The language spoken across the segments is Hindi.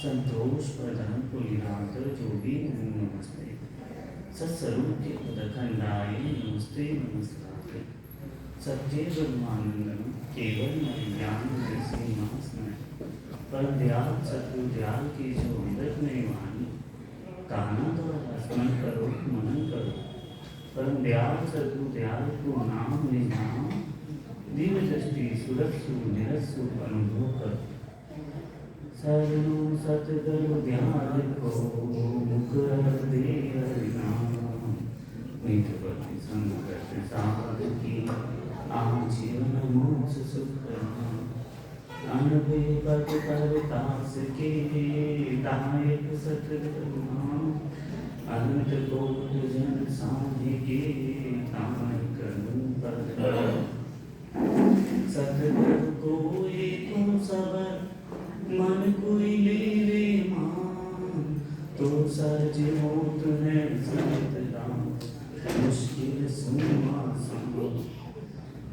संतोष प्रधान पुलिनाथ जोगी नमस्ते सत्स्वरूप के पदखंडाय नमस्ते नमस्कार सत्य ब्रह्मानंदम केवल ज्ञान सिंहासन पर दयाल सतगुरु दयाल की जो अमृत में वाणी काना द्वारा स्मरण करो मनन करो परम दयाल सतगुरु दयाल को नाम निजाम दिव्य दृष्टि सुरक्षु निरस्सु अनुभव करो सर्वो सतगुरु ध्यान को मुख दे हरिनाम मीठ भक्ति संगत साधु की आजीवन मोक्ष सुख अनबे पद पर दास के दायक सतगुरु नाम अनंत कोट जन साधि के तारक पर सतगुरु को एक सबर मन कोई ले रे मान तो सज मोत है संत राम मुश्किल सुमा सम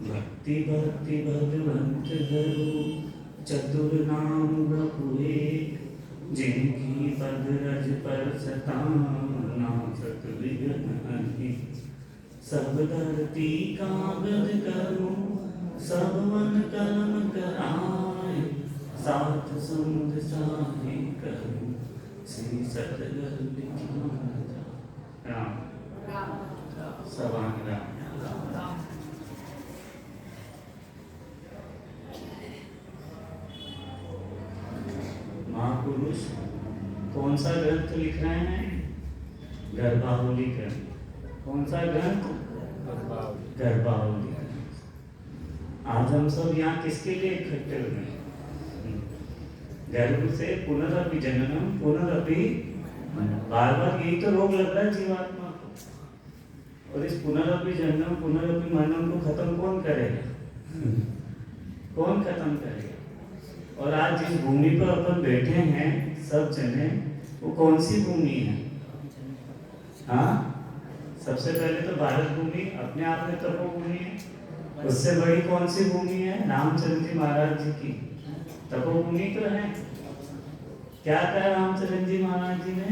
भक्ति भक्ति भगवंत धरो चतुर नाम प्रभु एक जिनकी पद रज पर सताना सत विघ्न हरि सब धरती कागज करो सब वन कलम कराए सात समुद्र साहे करो श्री सतगुरु राम सवांग राम महापुरुष कौन सा ग्रंथ लिख रहे हैं? गर्भावली ग्रंथ। कौन सा ग्रंथ? गर्भावली। आज हम सब यहाँ किसके लिए इकट्ठे हुए हैं? गर्भ से पुनरअपि जननम पुनरअपि बार बार यही तो रोग लग रहा है जीवात्मा को। और इस पुनरअपि जननम पुनरअपि मरणम को खत्म कौन करेगा? कौन खत्म करेगा? और आज जिस भूमि पर अपन बैठे हैं सब जने, वो कौन सी भूमि है? हाँ, सबसे पहले तो भारत भूमि अपने आप में तपोभूमि है। उससे बड़ी कौन सी भूमि है? रामचंद्र जी महाराज जी की तपोभूमि तो है। क्या कहा रामचंद्र जी महाराज जी ने?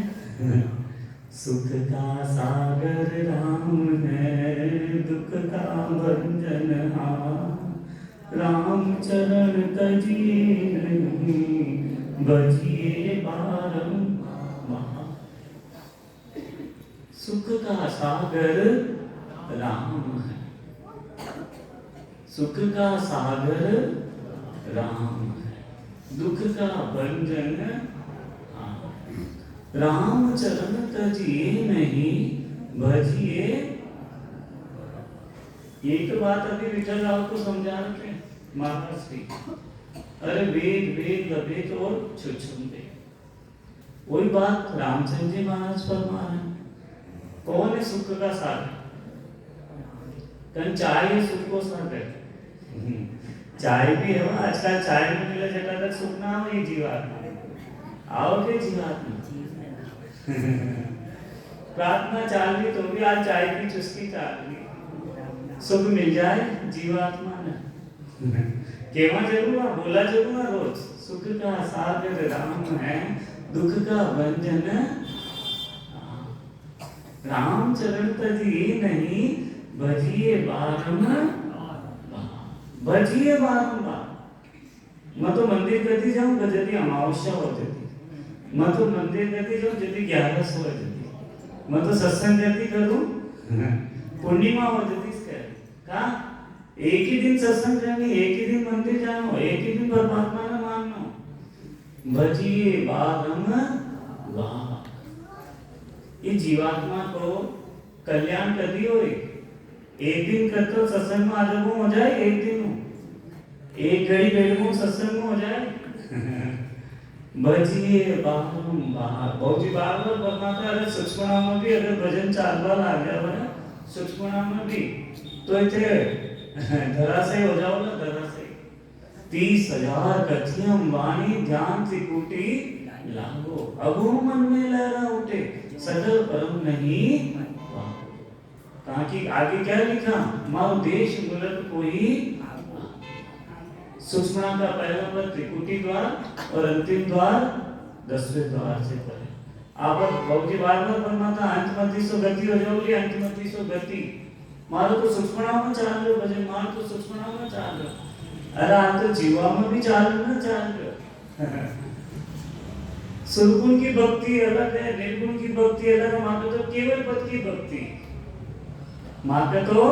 सुख का सागर राम है, दुख का भंजन राम चरण तजिए नहीं, बजिए बारंबार। सुख का सागर राम है, सुख का सागर राम है, दुख का भंजन राम चरण तजिए नहीं, भजिए। एक बात अभी विठल राव को समझा रहे महाराज श्री, अरे वेद वेद लभेत और छुछुंदे। वही बात रामचंद्र जी महाराज फरमा रहे हैं। कौन है सुख का सागर? कन चाय सुख को सागर। चाय भी है, आजकल चाय में मिला जटा तक सुख ना हो। ये जीवात्मा आओगे जीवात्मा प्रार्थना चाल रही तो भी आज चाय की चुस्की चाल रही, सुख मिल जाए जीवात्मा ने। केवा जरूर बोला जरूर रोज, सुख का सागर राम है, दुख का भंजन राम चरण तजिए नहीं, भजिए बारंबार। भजिए बारंबार। मैं तो मंदिर करती जाऊं जल्दी अमावस्या हो जाती, मैं तो मंदिर करती जाऊं जल्दी 11 हो जाती, मैं तो सत्संग करती करूं पूर्णिमा हो जाती। का एक ही दिन सत्संग करनी, एक ही दिन मंदिर जाना, एक ही दिन परमात्मा ने मानना। भजिए बारंबार। ये जीवात्मा को कल्याण कर दी हो। एक दिन करते हो सत्संग में आजब हो जाए, एक दिन हो, एक घड़ी बैठ को सत्संग में हो जाए। भजिए बारंबार। बहुत ही बार बार परमात्मा अगर सूक्ष्म में भी अगर भजन 4 बार आ गया बना सूक्ष्म में भी तो इतने धरा से हो जाओगे। धरा से 30,000 कथियम वाणी ध्यान त्रिकुटी लागो, अगो मन में लहरा उठे सजल परम नहीं। कहा कि आगे क्या लिखा? माओ देश मुलक कोई सुषमा का पहला पद त्रिकुटी द्वार और अंतिम द्वार 10वें द्वार से परे। आप बहुजी बार-बार परमात्मा अंतमती सो गति हो जाओगी, अंतमती सो गति। मारो तो सूक्ष्मणाओं में चाल लो भजन, मारो तो सूक्ष्मणाओं में चाल लो। अरे आप तो जीवा में भी चाल लो ना, चाल लो। सुरगुण की भक्ति अलग है, निर्गुण की भक्ति अलग है। माँ तो केवल पद की भक्ति, माँ तो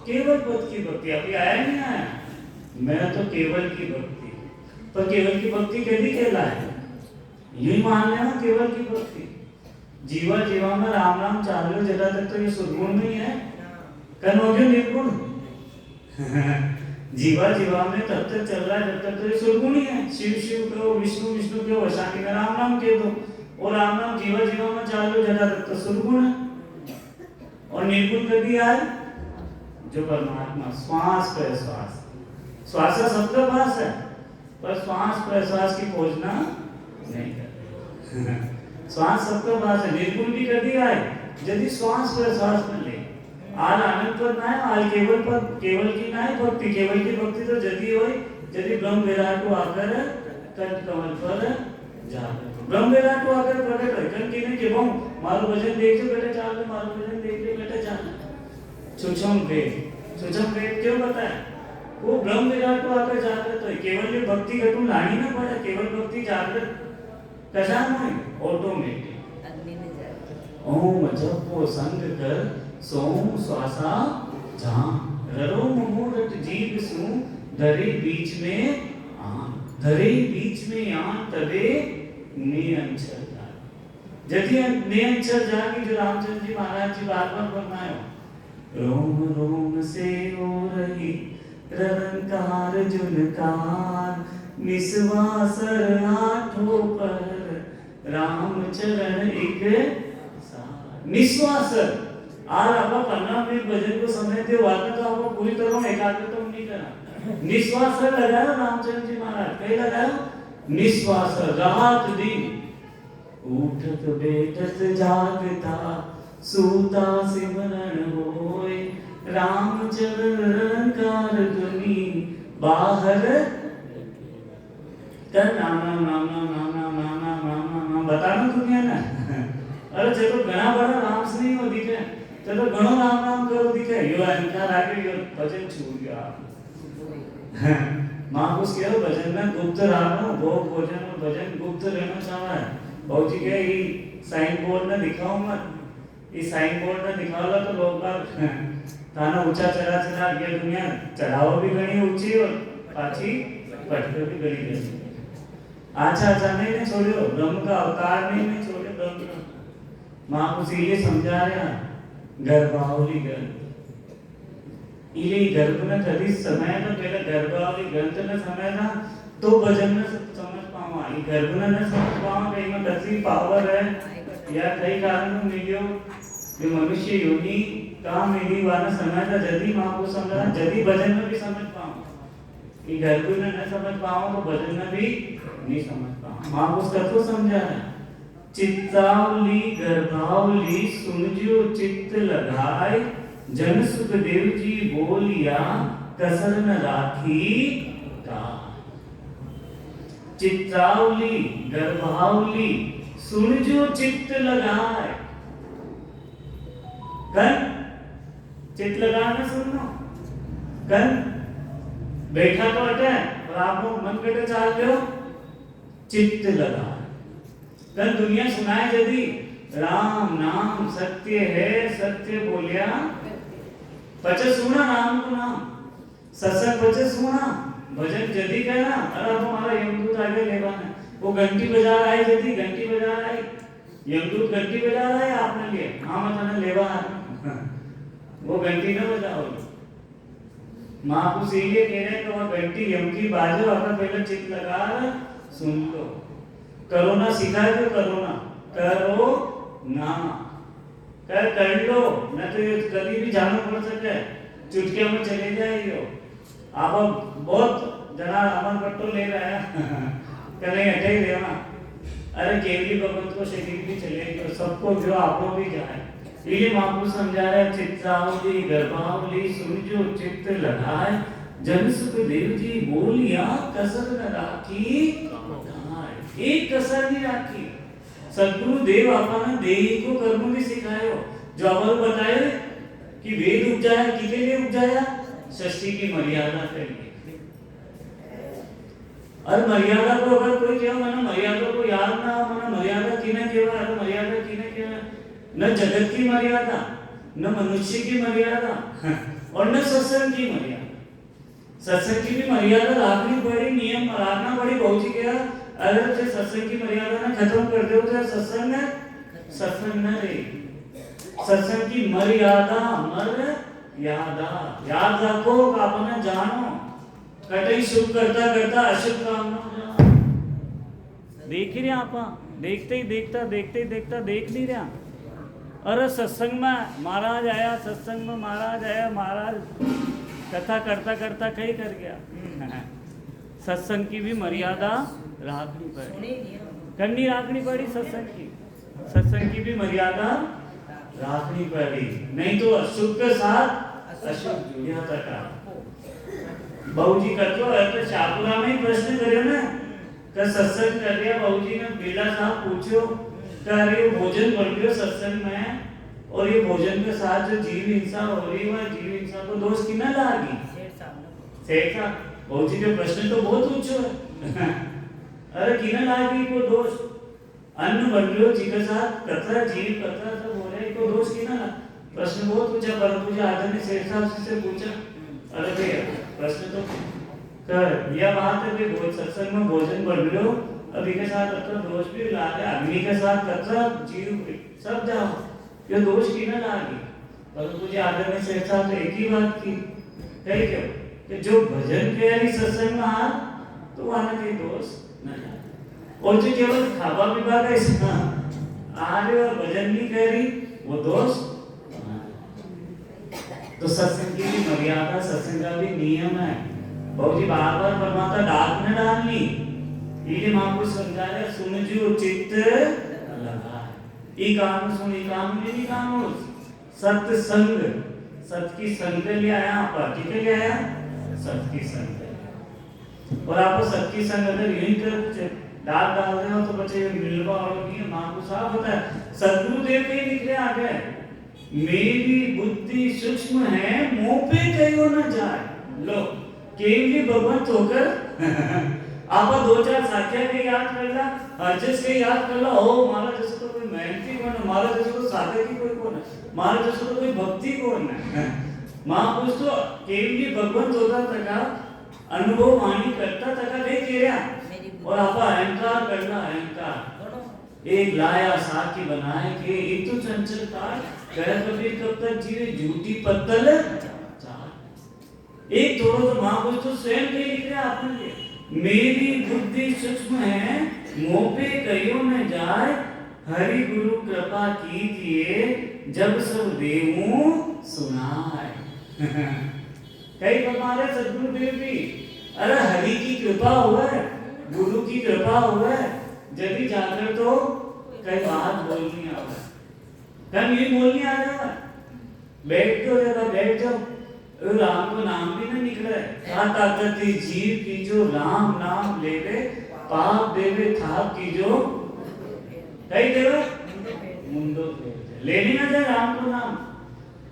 केवल पद की भक्ति। अभी आया नहीं आया, मैं तो केवल की भक्ति। पर केवल की भक्ति कैसी कहलाए? यही मान लेना केवल की भक्ति। जीवा जीवा में राम राम चाल लो जरा तक तो ये सुरगुण नहीं है, कनोगे निर्गुण। जीवा जीवा में तब तक चल रहा है जब तक तो ये सुरगुण ही है। शिव शिव कहो, विष्णु विष्णु कहो, शांति में राम राम कह दो, और राम राम जीवा जीवा में चाल लो जरा तक तो सुरगुण है। और निर्गुण कर दिया है जो परमात्मा श्वास प्रश्वास, श्वास सबका पास है, पर श्वास प्रश्वास की खोजना नहीं कर। श्वास सबका पास है, निर्गुण भी कर दिया है। यदि श्वास प्रश्वास में ले आल आनंद पद ना है, आल केवल पद, केवल की ना है भक्ति। केवल की भक्ति तो यदि होई यदि ब्रह्म विराट को आकर कंठ कमल पर जाकर, ब्रह्म विराट को आकर प्रकट है कंठ की नहीं के बहु मारो भजन देख लो बेटा चाल, मारो भजन देख लो बेटा चाल। सूक्ष्म वेद क्यों बताया? वो ब्रह्म विराट को आकर जागृत है। केवल ये भक्ति घटू लानी ना पड़े, केवल भक्ति जागृत कशा नहीं ऑटोमेटिक। ओम जपो संग कर सोम श्वासा जहां, ररो मुमुरत जीव सु धरे बीच में आन, धरे बीच में आन तबे निअंचल जाग। यदि निअंचल जागी जो रामचंद्र जी महाराज जी बार-बार फरमाए, रोम रोम से हो रही रंकार जुनकार, निस्वासर आठों पर राम चरण एक सार। निस्वासर आज आप 15 मिनट भजन को समय दे, वार्ता तो आपको पूरी तरह एकाग्रता नहीं करना। निस्वासर लगाया रामचंद्र जी महाराज, कहीं लगाया निस्वासर। रात दिन उठत बैठत जागता सूता सिमरन होय, रामचरण कार ध्वनि बाहर कर नाम नाम नाम नाम नाम नाम नाम नाम नाम नाम बताना दुनिया ना। अरे चलो घना बड़ा राम से नहीं हो दिखे, चलो घणो राम नाम करो दिखे, यो अहंकार आगे यो भजन छूट गया। महापुरुष कहो भजन में गुप्त रहना, भोग भोजन और भजन गुप्त रहना चाहता है। बहुत जी कहे ये साइन बोर्ड में दिखाओ मत, ये साइन बोर्ड में दिखाओगा तो लोग बाग ताना ऊंचा चढ़ा ये दुनिया चढ़ाओ भी घनी ऊंची और पाछी पटको भी घनी घनी। अच्छा नहीं छोड़ो, ब्रह्म का अवतार नहीं छोड़े ब्रह्म का। महापुरुष ये समझा रहे हैं गर्भावली ग्रंथ, ये गर्भ में कभी समय तो पहले गर्भावली ग्रंथ में समय था तो भजन में समझ पावा। ये गर्भ में न समझ पावा, कहीं में कैसी पावर है या कई कारण मिलियो जो मनुष्य योनि का मिली वाला समय था। यदि महापुरुष समझा, यदि भजन में भी समझ पावा, ये गर्भ में न समझ पावा तो भजन में भी नहीं समझ पावा। महापुरुष कथो समझा है, चित्तावली गर्भावली सुनजो चित्त लगाए, जन सुखदेव जी बोलिया कसर न राखी का। चित्तावली गर्भावली सुनजो चित्त लगाए, कन चित्त लगाना सुनना, कन बैठा तो अटे और आप लोग मन कटे चाल दो चित्त लगा। कल दुनिया सुनाए यदि राम नाम सत्य है, सत्य बोलिया पचे सुना राम को नाम, सत्संग पचे सुना, भजन यदि कहना। अरे हमारा यमदूत आगे लेवा है, वो घंटी बजा रहा है, यदि घंटी बजा रहा है, यमदूत घंटी बजा रहा है आपने लिए, हाँ मतलब लेवा है, वो घंटी न बजाओ। महापुरुष ये कह रहे हैं कि वह घंटी यम की बाजो, अपना पहले चित्त लगा सुन लो। करोना सीखा है, तो करोना करो ना कर लो, न तो कभी भी जाना पड़ सके, चुटकियों में चले जाइयो। आप बहुत जना अमन पट्टो ले रहा है कहीं हटे ही देना। अरे केवली भगवत को शरीर भी चलेगी, सबको जो आपको भी जाए। ये महापुरुष समझा रहे, चित्तावली गर्भावली सुनजो चित्त लगाए, जन सुखदेव जी बोलिया कसर न राखी, एक कसर नहीं राखी। सदगुरु देव आपने देही को कर्म भी सिखायो। जो आपको बताए कि वेद उपजाया किसके लिए उपजाया? षष्ठी की मर्यादा के लिए। और मर्यादा को अगर कोई कहे मैंने मर्यादा को याद ना हो, मैंने मर्यादा किने केवा, तो मर्यादा किने केवा? न जगत की मर्यादा, न मनुष्य की मर्यादा और न सत्संग की मर्यादा। सत्संग की भी मर्यादा रखनी पड़ी, नियम रखना पड़ी। बहुत ही क्या अगर से सत्संग की मर्यादा ना खत्म कर दो तो सत्संग न रहे। सत्संग की मर्यादा याद रखो, आपने जानो कटई शुभ करता करता अशुभ काम ना। देख ही रहे आप, देखते ही देखता देख नहीं रहा। अरे सत्संग में महाराज आया, सत्संग में महाराज आया, महाराज कथा करता करता कहीं कर गया। सत्संग की भी मर्यादा रखनी पड़ी, करनी रखनी पड़ी। सत्संग की भी मर्यादा रखनी पड़ी, नहीं तो अशुभ के साथ अशुभ जुड़िया तका। बहुजी कतो तो शापुरा में प्रश्न करियो ना कि सत्संग कर दिया। बहुजी ने बेला साहब पूछो कि भोजन बढ़ गयो सत्संग में, और ये भोजन के साथ जो जीव हिंसा हो रही है, जीव हिंसा को दोष किना लागी? सेठ साहब, बहुजी के प्रश्न तो बहुत ऊंचो है। अरे किना लागी को दोष? अन्न बढ़ गयो जी के साथ कतरा जीव कतरा सब हो रहे, को दोष किना? प्रश्न बहुत ऊंचा। परंतु जो आदरणीय सेठ साहब से पूछा, अरे भैया प्रश्न तो कर यह बात है कि सत्संग में भोजन बढ़ लो, अभी के साथ कतरा दोष भी ला दे, अग्नि के साथ कतरा जीव सब जाओ, ये दोष की ना लागी। परंतु जो आदरणीय सेठ साहब तो एक ही बात की, कही क्यों कि जो भजन के लिए सत्संग में आ तो वहां के दोष न जाए, और जो केवल खावा पीवा का इसका आ रहे और भजन नहीं कर रही वो दोष। तो सत्संग की भी मर्यादा, सत्संग का भी नियम है। बहुत ही बार बार परमात्मा डाक न डालनी, ये महापुरुष समझा रहे, सुन जो चित्त लगा, ई काम सुन, ई काम नहीं काम सत्संग, सत की संग ले आया आप, ठीक है? क्या आया? सत की संग। और आप सत की संग अगर यही कर डाल डाल रहे हो तो बच्चे मिलवा होगी। महापुरुष साहब बताया, सदगुरुदेव के लिख रहे आगे, मेरी बुद्धि सूक्ष्म है, मुंह पे कहियो न जाए। लो केवली भगवंत होकर आप दो चार साथिया के याद कर ला, अर्जस के याद कर ला, ओ मारा जैसे तो कोई मेहनती कौन है, मारा जैसे तो साधक ही कोई कौन है, मारा जैसे तो कोई भक्ति कौन है। महापुरुष तो केवली भगवंत होता तका, अनुभव वाणी करता तका नहीं कह रहा, और आप अहंकार करना, अहंकार एक लाया साथी बनाए के एक तो चंचल तार कह कबीर कब तक जीवे झूठी पत्तल चार। एक थोड़ा तो महापुरुष तो स्वयं के लिख रहे आपने लिए, मेरी बुद्धि सूक्ष्म है, मुंह पे कहियो न जाए, हरि गुरु कृपा कीजिए, जब सब देवों सुनाए। कई हमारे सदगुरु देव भी, अरे हरि की कृपा हुआ है, गुरु की कृपा हुआ है, जब भी जाकर तो कई बात बोलनी आ रहा है, कम ये बोलनी आ रहा है, बैठ तो जरा बैठ जाओ, राम को नाम भी ना निकला है, ताकत जीव की जो राम नाम लेवे, पाप देवे थाप की जो कई देवे मुंडो लेनी ना जाए राम को नाम,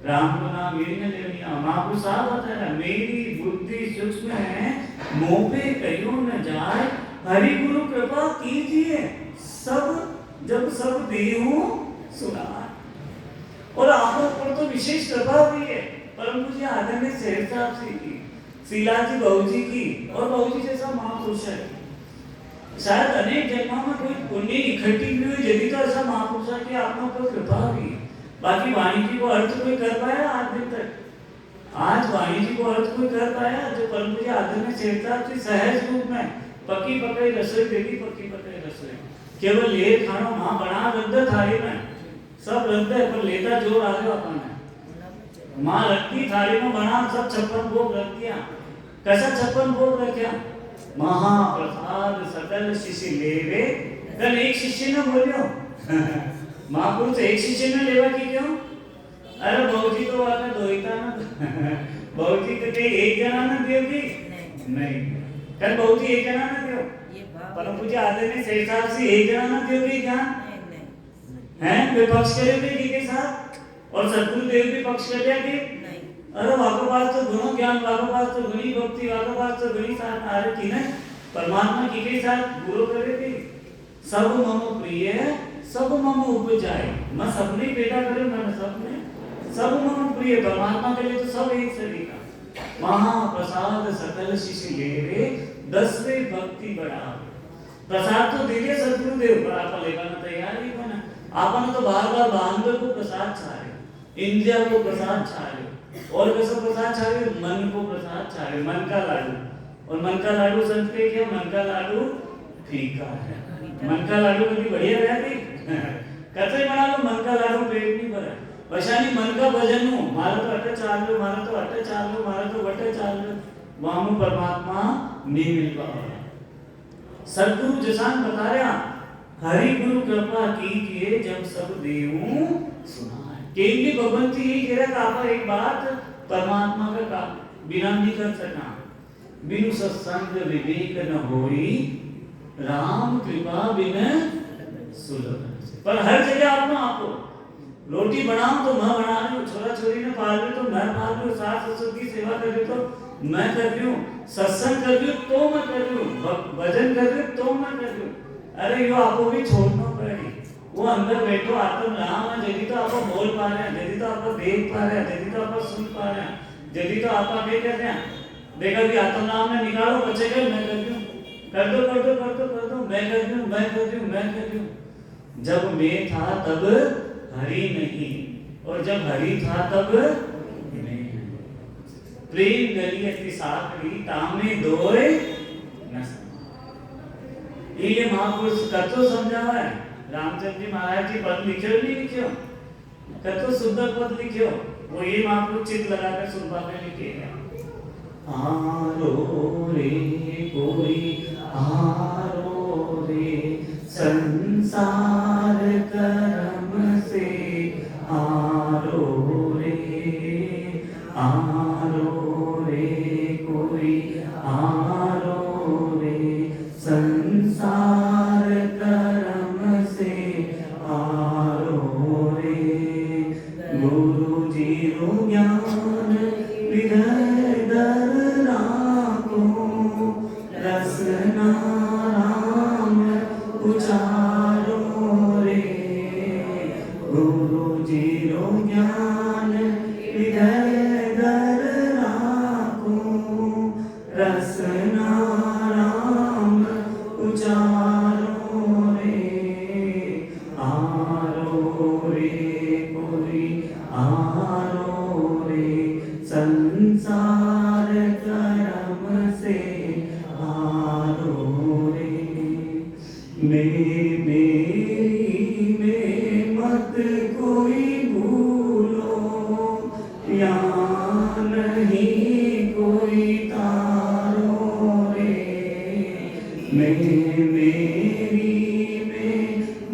राम को नाम ये न लेनी। महापुरुष साहब बता रहा, मेरी बुद्धि सूक्ष्म है, मुंह पे कहियो न जाए, हरि गुरु कृपा कीजिए, सब जब सब देहु सुनाए। और आप पर तो विशेष कृपा भी है, परम पूज्य आदरणीय सेठ साहब से की, शीलाजी बहुजी की, और बहुजी जैसा महापुरुष है, शायद अनेक जन्मों में कोई पुण्य इकट्ठी हुई यदि तो ऐसा महापुरुष की आत्मा पर कृपा हुई। बाकी वाणी जी को अर्थ कोई कर पाया आज दिन तक? आज वाणी जी को अर्थ कोई कर पाया? जो परम पूज्य आदरणीय सेठ साहब की सहज रूप में पक्की पकड़ी रसोई देगी, पक्की पकड़ी रसोई, केवल ले खाना मां बना रद्द थाली में, सब रद्द है, पर लेता जोर आ गया अपन ने, मां रखती थाली में बना, सब 56 भोग रख दिया। कैसा 56 भोग रखा? महाप्रसाद सकल शिष्य लेवे, कल एक शिष्य ने बोलियो महापुरुष एक शिष्य ने लेवा की क्यों? अरे बहुजी तो आके दोईता ना बहुती तो कहीं एक जना ना देगी नहीं कल बहुती एक जना ना दो परम पूज्य आदरणीय ने सही साहब से एक जना ना दोगे क्या हैं विपक्ष करेंगे के साथ और सतगुरुदेव भी पक्ष कर दिया कि अरे वाको पास तो गुणों ज्ञान वाको पास तो गुणी भक्ति वाको पास तो गुणी साथ आ रही ना परमात्मा के साथ गुरु करे थे सब मम प्रिय सब मम उपजाए मैं सबने पैदा करे मैंने सबने सब मम प्रिय परमात्मा के लिए तो सब एक शरीर का महाप्रसाद सकल शिष्य लेवे 10वें भक्ति बढ़ा प्रसाद तो दे दिया सतगुरुदेव पर आप लेकर तैयार ही बना आपने तो बार-बार बांधव को प्रसाद छा रहे इंद्रिया को प्रसाद छा रहे और कैसा प्रसाद छा रहे मन को प्रसाद छा रहे मन का लाडू और मन का लाडू संत के क्या मन का लाडू फीका है मन का लाडू कभी बढ़िया रहती कतई बना लो मन का लाडू पेट नहीं भरा वशानी मन का भजन हो मारा तो अट्टे चाल लो मारा तो अट्टे चाल लो मारा तो वट्टे चाल लो वहां परमात्मा नहीं मिल पाएगा सतगुरु जसान बता रहा हरि गुरु कृपा कीजिए जब सब देवों सुना केंद्रीय भगवंती ही कह रहा था एक बात परमात्मा का काम बिना नहीं कर सका बिनु सत्संग विवेक न होई राम कृपा बिन सुलभ पर हर जगह आपको रोटी बनाऊं तो मैं बना रही हूँ छोरा छोरी ने पाल रही तो मैं पाल रही हूँ सास ससुर की सेवा कर रही तो मैं कर रही हूँ सत्संग कर रही हूँ तो मैं कर रही हूँ भजन कर रही हूँ तो मैं कर रही हूँ अरे यो आपको भी छोड़ना पड़ेगी वो अंदर बैठो आत्म राम है यदि तो आप बोल पा रहे हैं यदि तो आप देख पा रहे हैं यदि तो आप सुन पा रहे हैं यदि तो आप क्या कर रहे हैं देखा कि आत्म नाम में निकालो बच्चे कर मैं कर दूं कर दो कर दो कर दो कर दो मैं कर दूं मैं कर दूं मैं कर दूं जब मैं था तब हरि नहीं और जब हरि था तब मैं प्रेम गलियति साकरी तामे दोए न ये महापुरुष कतो समझा है रामचंद्र जी महाराज जी पद लिखे नहीं लिखे कतो सुंदर पद लिखे वो ये महापुरुष चित लगाकर सुनपा में लिखे हैं आरो रे कोई आरो रे संसार कर्म से आरो रे कोई आरो रे संसार कर्म से आरो रे गुरु जी रो ज्ञान विधर दर राखो रसना राम उचारो रे गुरु जी रो ज्ञान विधर दर राखो रसना राम उचारो रे आरो रे कोई आरो रे संसार कर्म से आरो रे मेरी में मत कोई भूलो या नहीं कोई तारो रे मेरी में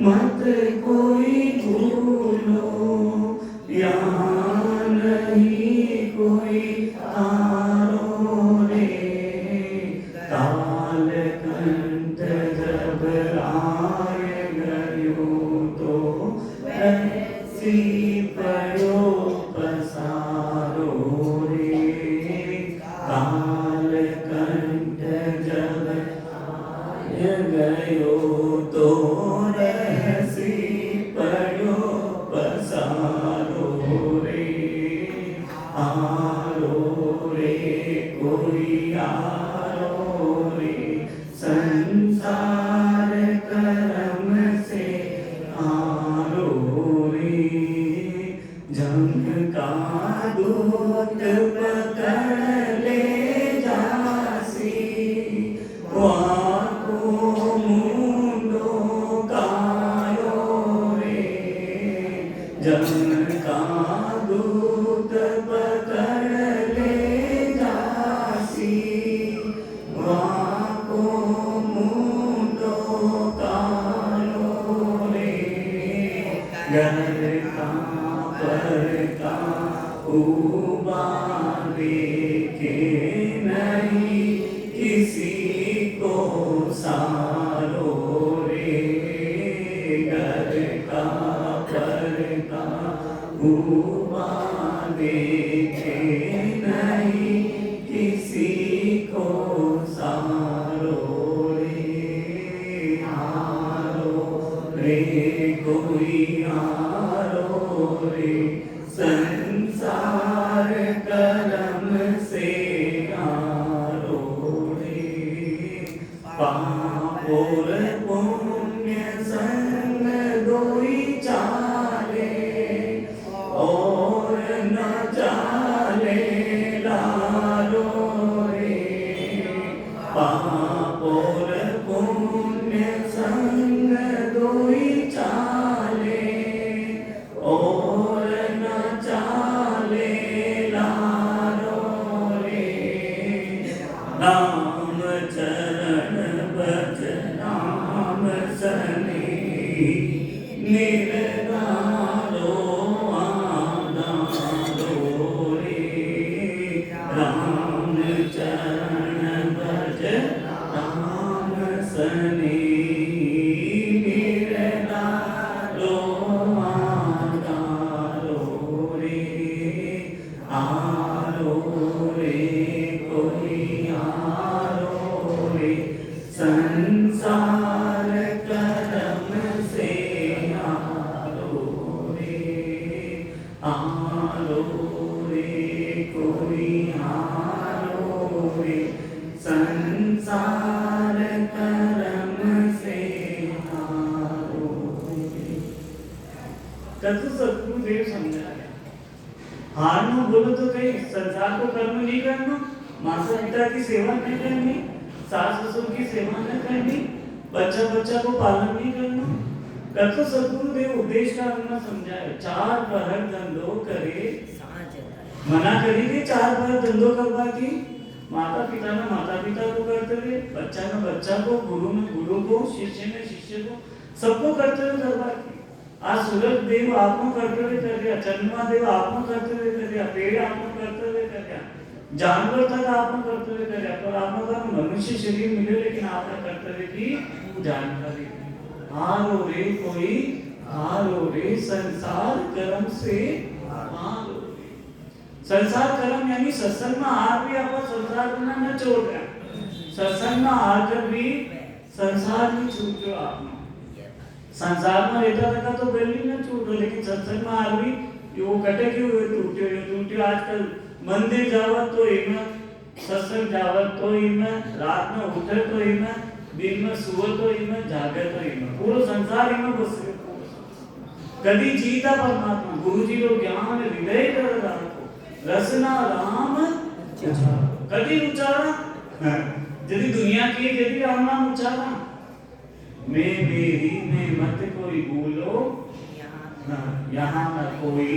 मत कोई भूलो या नहीं कोई तारो रे काल कंठ जब आए गयो तो ऐसी पड़ो पसारो रे काल कंठ जब आए गयो तो ऐसी पड़ो पसारो रे आरो रे कोई आरो रे संसार कर्म से आरो रे जंग का दूत पकड़ ले जासी वाको मुंडो का सारो रे, घर का पर का हुआ देखे नहीं किसी को सारो रे, आरो रे कोई आरो रे, संसार करम से आरो रे, पाप और पुण्य संग दोई चाले, और न चाले लारो रे, पाप और पुण्य संग दोई चाले, और न चाले लारो रे, राम चरण भज नाम सने, निर्धारो आधारो रे, राम चरण भज नाम सने, निर्धारो आधारो रे, आरो रे कोई आरो रे, संसार करम से आरो रे, आरो रे कोई आरो रे, संसार करम से आरो रे। कथु सतगुरुदेव समझाया, हारनो बोलो तो कहीं संसार को कर्म नहीं करना, माता पिता की सेवा नहीं करनी, सास ससुर की सेवा नहीं करनी, बच्चा को पालन नहीं करना। कथो सतगुरुदेव उपदेश का हमने समझाया, चार पहर धंधो करे, मना करी थी चार पहर धंधो करवा की, माता पिता ने माता पिता को कर्तव्य, बच्चा ने बच्चा को, गुरु ने गुरु को, शिष्य ने शिष्य को, सबको कर्तव्य करवा की। आज सूरज देव आत्मा कर्तव्य कर दिया, चंद्रमा देव आत्मा कर्तव्य कर दिया, पेड़ आत्मा कर्तव्य कर दिया, जानवर तक आत्मा कर्तव्य कर दिया, पर आपने कहा मनुष्य शरीर मिले लेकिन आपने कर्तव्य की जानकारी। हारो रे कोई हारो रे, संसार कर्म से हारो रे। संसार कर्म यानी सत्संग में आकर भी आप संसार करना न छोड़ रहे, सत्संग में आकर भी संसार नहीं छूट रहे आप। संसार में रहता रहता तो बिल्डिंग न छूट रहे, लेकिन सत्संग में आज भी वो कटे क्यों हुए, टूटे आजकल मंदिर जावत तो इनमें, सत्संग जावत तो इनमें, रात में उठे तो इनमें, दिन में सुवत तो इनमें, जागे तो इनमें, पूरा संसार इनमें बस कभी जीता परमात्मा गुरुजी रो ज्ञान हृदय कर राखो, रसना राम कभी उचारा, यदि दुनिया की यदि राम नाम उचारा, मैं मेरी में मत कोई भूलो, यहाँ न कोई,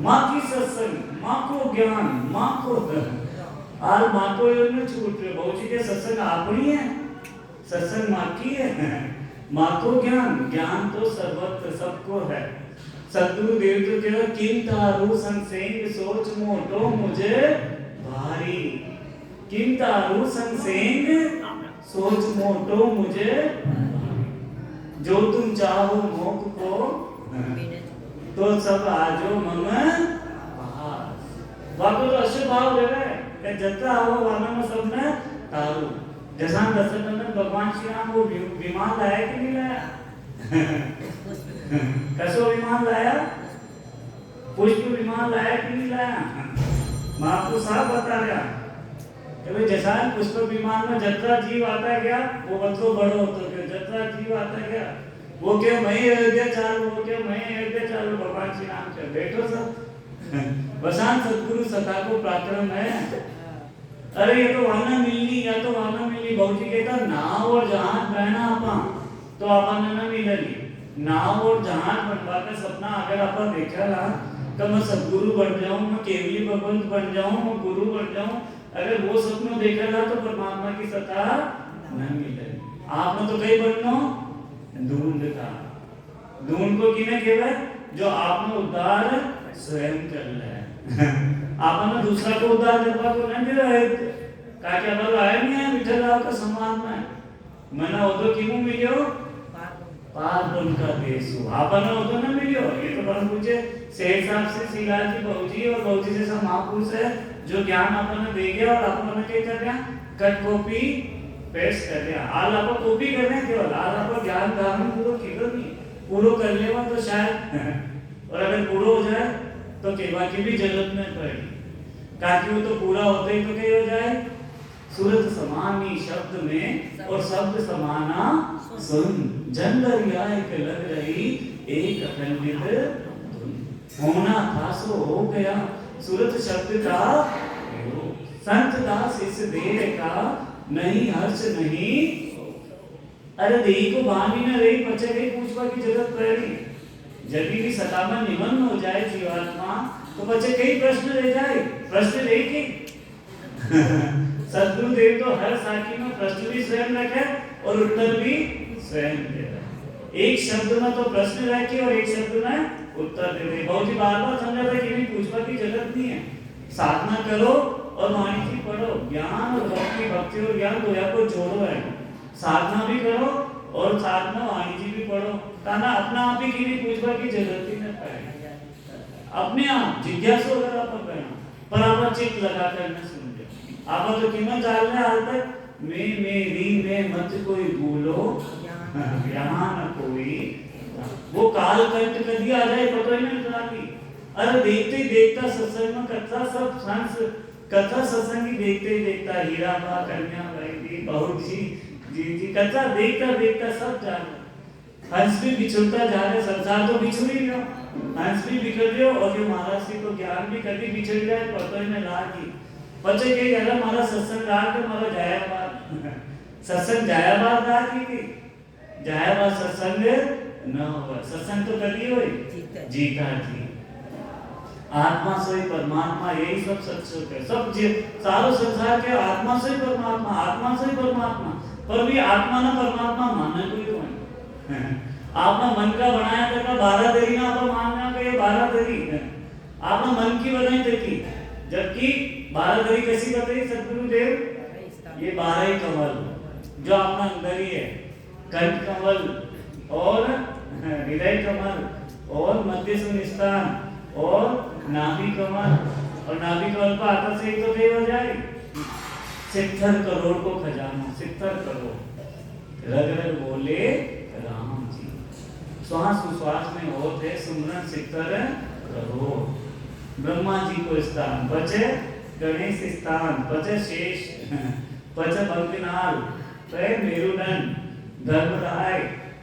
माँ की सत्संग, माँ को ज्ञान, माँ को धर्म, आज माँ को में छूट रहे, बहुत सी के सत्संग आपनी है, सत्संग माँ की है, माँ को ज्ञान, ज्ञान तो सर्वत्र सबको है। सद्गुरु देव तो कह किन तारू संसेंग सोच मोटो मुझे भारी, किन तारू संसेंग सोच मोटो मुझे, जो तुम चाहो मोक को तो सब आजो मम वाको तो अशुभ भाव रहे कि जत्रा हो वाला में सब ने तारू, जैसा दशरथ भगवान श्री राम वो विमान लाया कि नहीं लाया, कसो विमान लाया, पुष्प विमान लाया कि नहीं लाया, मैं आपको साफ बता रहा कि जैसा पुष्प विमान में जत्रा जीव आता गया वो बच्चों बड़ो होते गए, जत्रा जीव आता गया वो क्या मैं अयोध्या चालू, वो क्या मैं अयोध्या चालू, भगवान श्री राम से बैठो सब बसान सतगुरु सता को प्राक्रम है। अरे ये तो वाना मिलनी, या तो वाना मिलनी, बहुजी कहता नाव और जहाज बहना आपा तो आपा न मिलनी, नाव और जहाज बनवा का सपना अगर आपा देखा ला तो मैं सतगुरु बन जाऊं, मैं केवली भगवंत बन जाऊं, मैं गुरु बन जाऊं, अगर वो सपना देखा ला तो परमात्मा की सत्ता न मिलेगी। आपने तो कई बनना ढूंढ था, ढूंढ को किने कहवे, जो आपने उद्धार स्वयं कर ले आपने दूसरा को उद्धार करवा को नहीं दे रहे, काके अमर आए नहीं है विठल राव का सम्मान में, मना होतो किमू मिलियो पारपन का देशु आपन होतो ना मिलियो। ये तो बन पूछे सेठ साहब से सीलाल जी बहुजी और बहुजी जैसा महापुरुष है जो ज्ञान अपन दे गया और अपन क्या कर रहा कट कॉपी पेस्ट कर दिया। आल आप कॉपी कर रहे हैं केवल आल आप ज्ञान धारण पूरा केवल नहीं पूरा कर लेवा तो शायद और अगर पूरा हो जाए तो केवा की भी जरूरत नहीं पड़ेगी ताकि वो तो पूरा होते ही तो क्या हो जाए सूरत समानी शब्द में और शब्द समाना सुन जन दरिया एक लग रही एक अखंडित होना था सो हो गया सूरत शब्द का संत दास इस देह का नहीं हर्ष नहीं। अरे देही को बानी न रही बचे गई पूछवा की जरूरत पड़ी। जब भी सतावन निमन हो जाए जीवात्मा तो बच्चे कई प्रश्न रह जाए प्रश्न रहे कि सद्गुरुदेव तो हर साखी में प्रश्न भी स्वयं रखे और उत्तर भी स्वयं दे रहे। एक शब्द में तो प्रश्न रखे और एक शब्द में उत्तर दे रहे। बहुत ही बार बार समझा था कि नहीं पूछवा की जरूरत नहीं है। साधना करो और वाणी जी पढ़ो ज्ञान और भक्ति भक्ति और ज्ञान दो को जोड़ो है। साधना भी करो और साधना वाणी जी भी पढ़ो ताना अपना आप ही की नहीं पूछवा की जरूरत ही नहीं पड़ेगी। अपने आप जिज्ञासु अगर आप करना पर आप चित्त लगा कर न सुनते आप तो कीमत डाल रहे हाल तक मैं मेरी में मत कोई भूलो यहाँ न कोई वो काल कंठ कभी आ जाए पता ही नहीं चला की। अरे देखते देखता सत्संग में कथा सब सांस कथा सत्संग ही देखते देखता हीरा बा कन्या भाई बहुत जी जी कथा देखता देखता सब जान हंस भी बिछुड़ता जा रहे संसार तो बिछुड़ ही गया हंस भी बिखर गयो और जो महाराज जी को ज्ञान भी कभी बिछड़ जाए पता ही नहीं लागी बच्चे के यार हमारा सत्संग राग के हमारा जायाबाद सत्संग जायाबाद राग की जायाबाद सत्संग न हो सत्संग तो कभी होए जीता जी आत्मा से ही परमात्मा यही सब सच है सब सारो संसार के आत्मा से ही परमात्मा पर भी आत्मा ना परमात्मा मानना कोई तो नहीं। आपने मन का बनाया था 12 देरी ना आप मानना के 12 देरी आपने मन की बनाई देखी जबकि 12 देरी कैसी बताई सद्गुरुदेव ये 12 ही कमल जो अपना अंदर ही है कंठ कमल और हृदय कमल और मध्य स्थान और नाभि कमल और नाभि कमल को आता से ही तो देव हो जाए 70 करोड़ को खजाना 70 करोड़ रग रग बोले राम जी श्वास उश्वास में होते सुमरन 70 करोड़ ब्रह्मा जी को स्थान बचे गणेश स्थान बचे शेष बचे बंकनाल पे मेरुदंड धर्मराय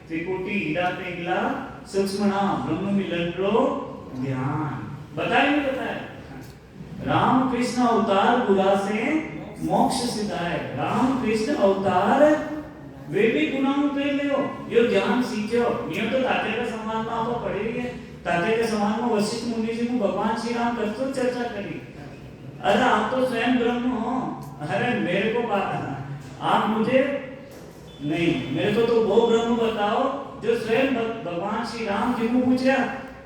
त्रिकुटी ईड़ा पिंगला सूक्ष्मना ब्रह्म मिलन ध्यान बताया राम कृष्ण अवतार गुना से मोक्ष सिधाए राम कृष्ण अवतार वे भी गुनाहों पे ले हो ये ज्ञान सीखो ये तो ताते का समान में आप पढ़े ही है ताते के समान में वशिष्ठ मुनि जी को भगवान श्री राम करतो चर्चा करी। अरे आप तो स्वयं ब्रह्म हो अरे मेरे को आप मुझे नहीं मेरे को तो वो ब्रह्म बताओ जो स्वयं भगवान श्री राम जी को पूछा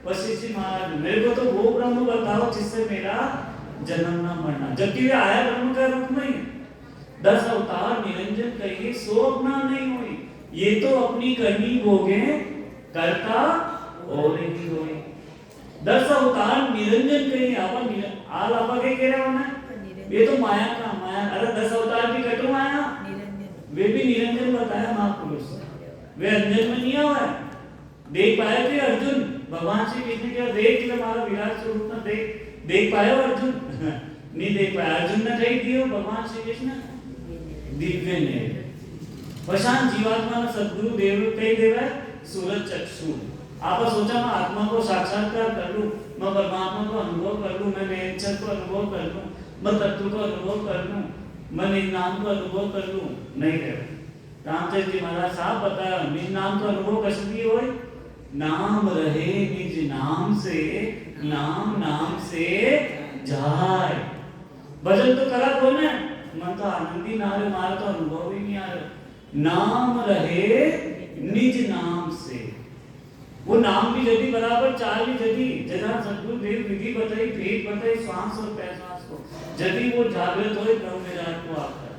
वशिष्ठ जी महाराज मेरे को तो वो ब्रह्म बताओ जिससे मेरा जन्म ना मरना जबकि वे आया ब्रह्म का रूप में 10 अवतार निरंजन कहिए सो अपना नहीं हुई ये तो अपनी करनी भोगे करता और ही होए 10 अवतार निरंजन कहिए अपन आल आपा के कह रहे हो ना ये तो माया का माया अरे 10 अवतार की कटो माया वे भी निरंजन बताया महापुरुष वे अंजन में नहीं हुआ देख पाया कि अर्जुन भगवान श्री कृष्ण के देख ले हमारा विराट स्वरूप ना देख पाया अर्जुन नहीं देख पाया अर्जुन ने कही दियो भगवान श्री कृष्ण दिव्य ने वशान जीवात्मा ने सद्गुरु देव कही देवे सूरज चक्षु आप सोचा मैं आत्मा को साक्षात्कार कर लूं मैं परमात्मा को अनुभव कर लूं मैं नेचर को अनुभव कर लूं मैं तत्व को अनुभव कर लूं मैं निनाम को अनुभव कर लूं नहीं रहे रामचंद्र जी महाराज साहब बताया निनाम को अनुभव कैसे होए नाम रहे निज नाम से जाए भजन तो करा कौन है मन तो आनंदी ना रहे हमारा तो अनुभव ही नहीं आ रहा नाम रहे निज नाम से वो नाम भी यदि बराबर चाल भी यदि जदा सद्गुरु देव विधि बताई भेद बताई श्वास और प्रश्वास को यदि वो जागृत हो ब्रह्म विराट को आता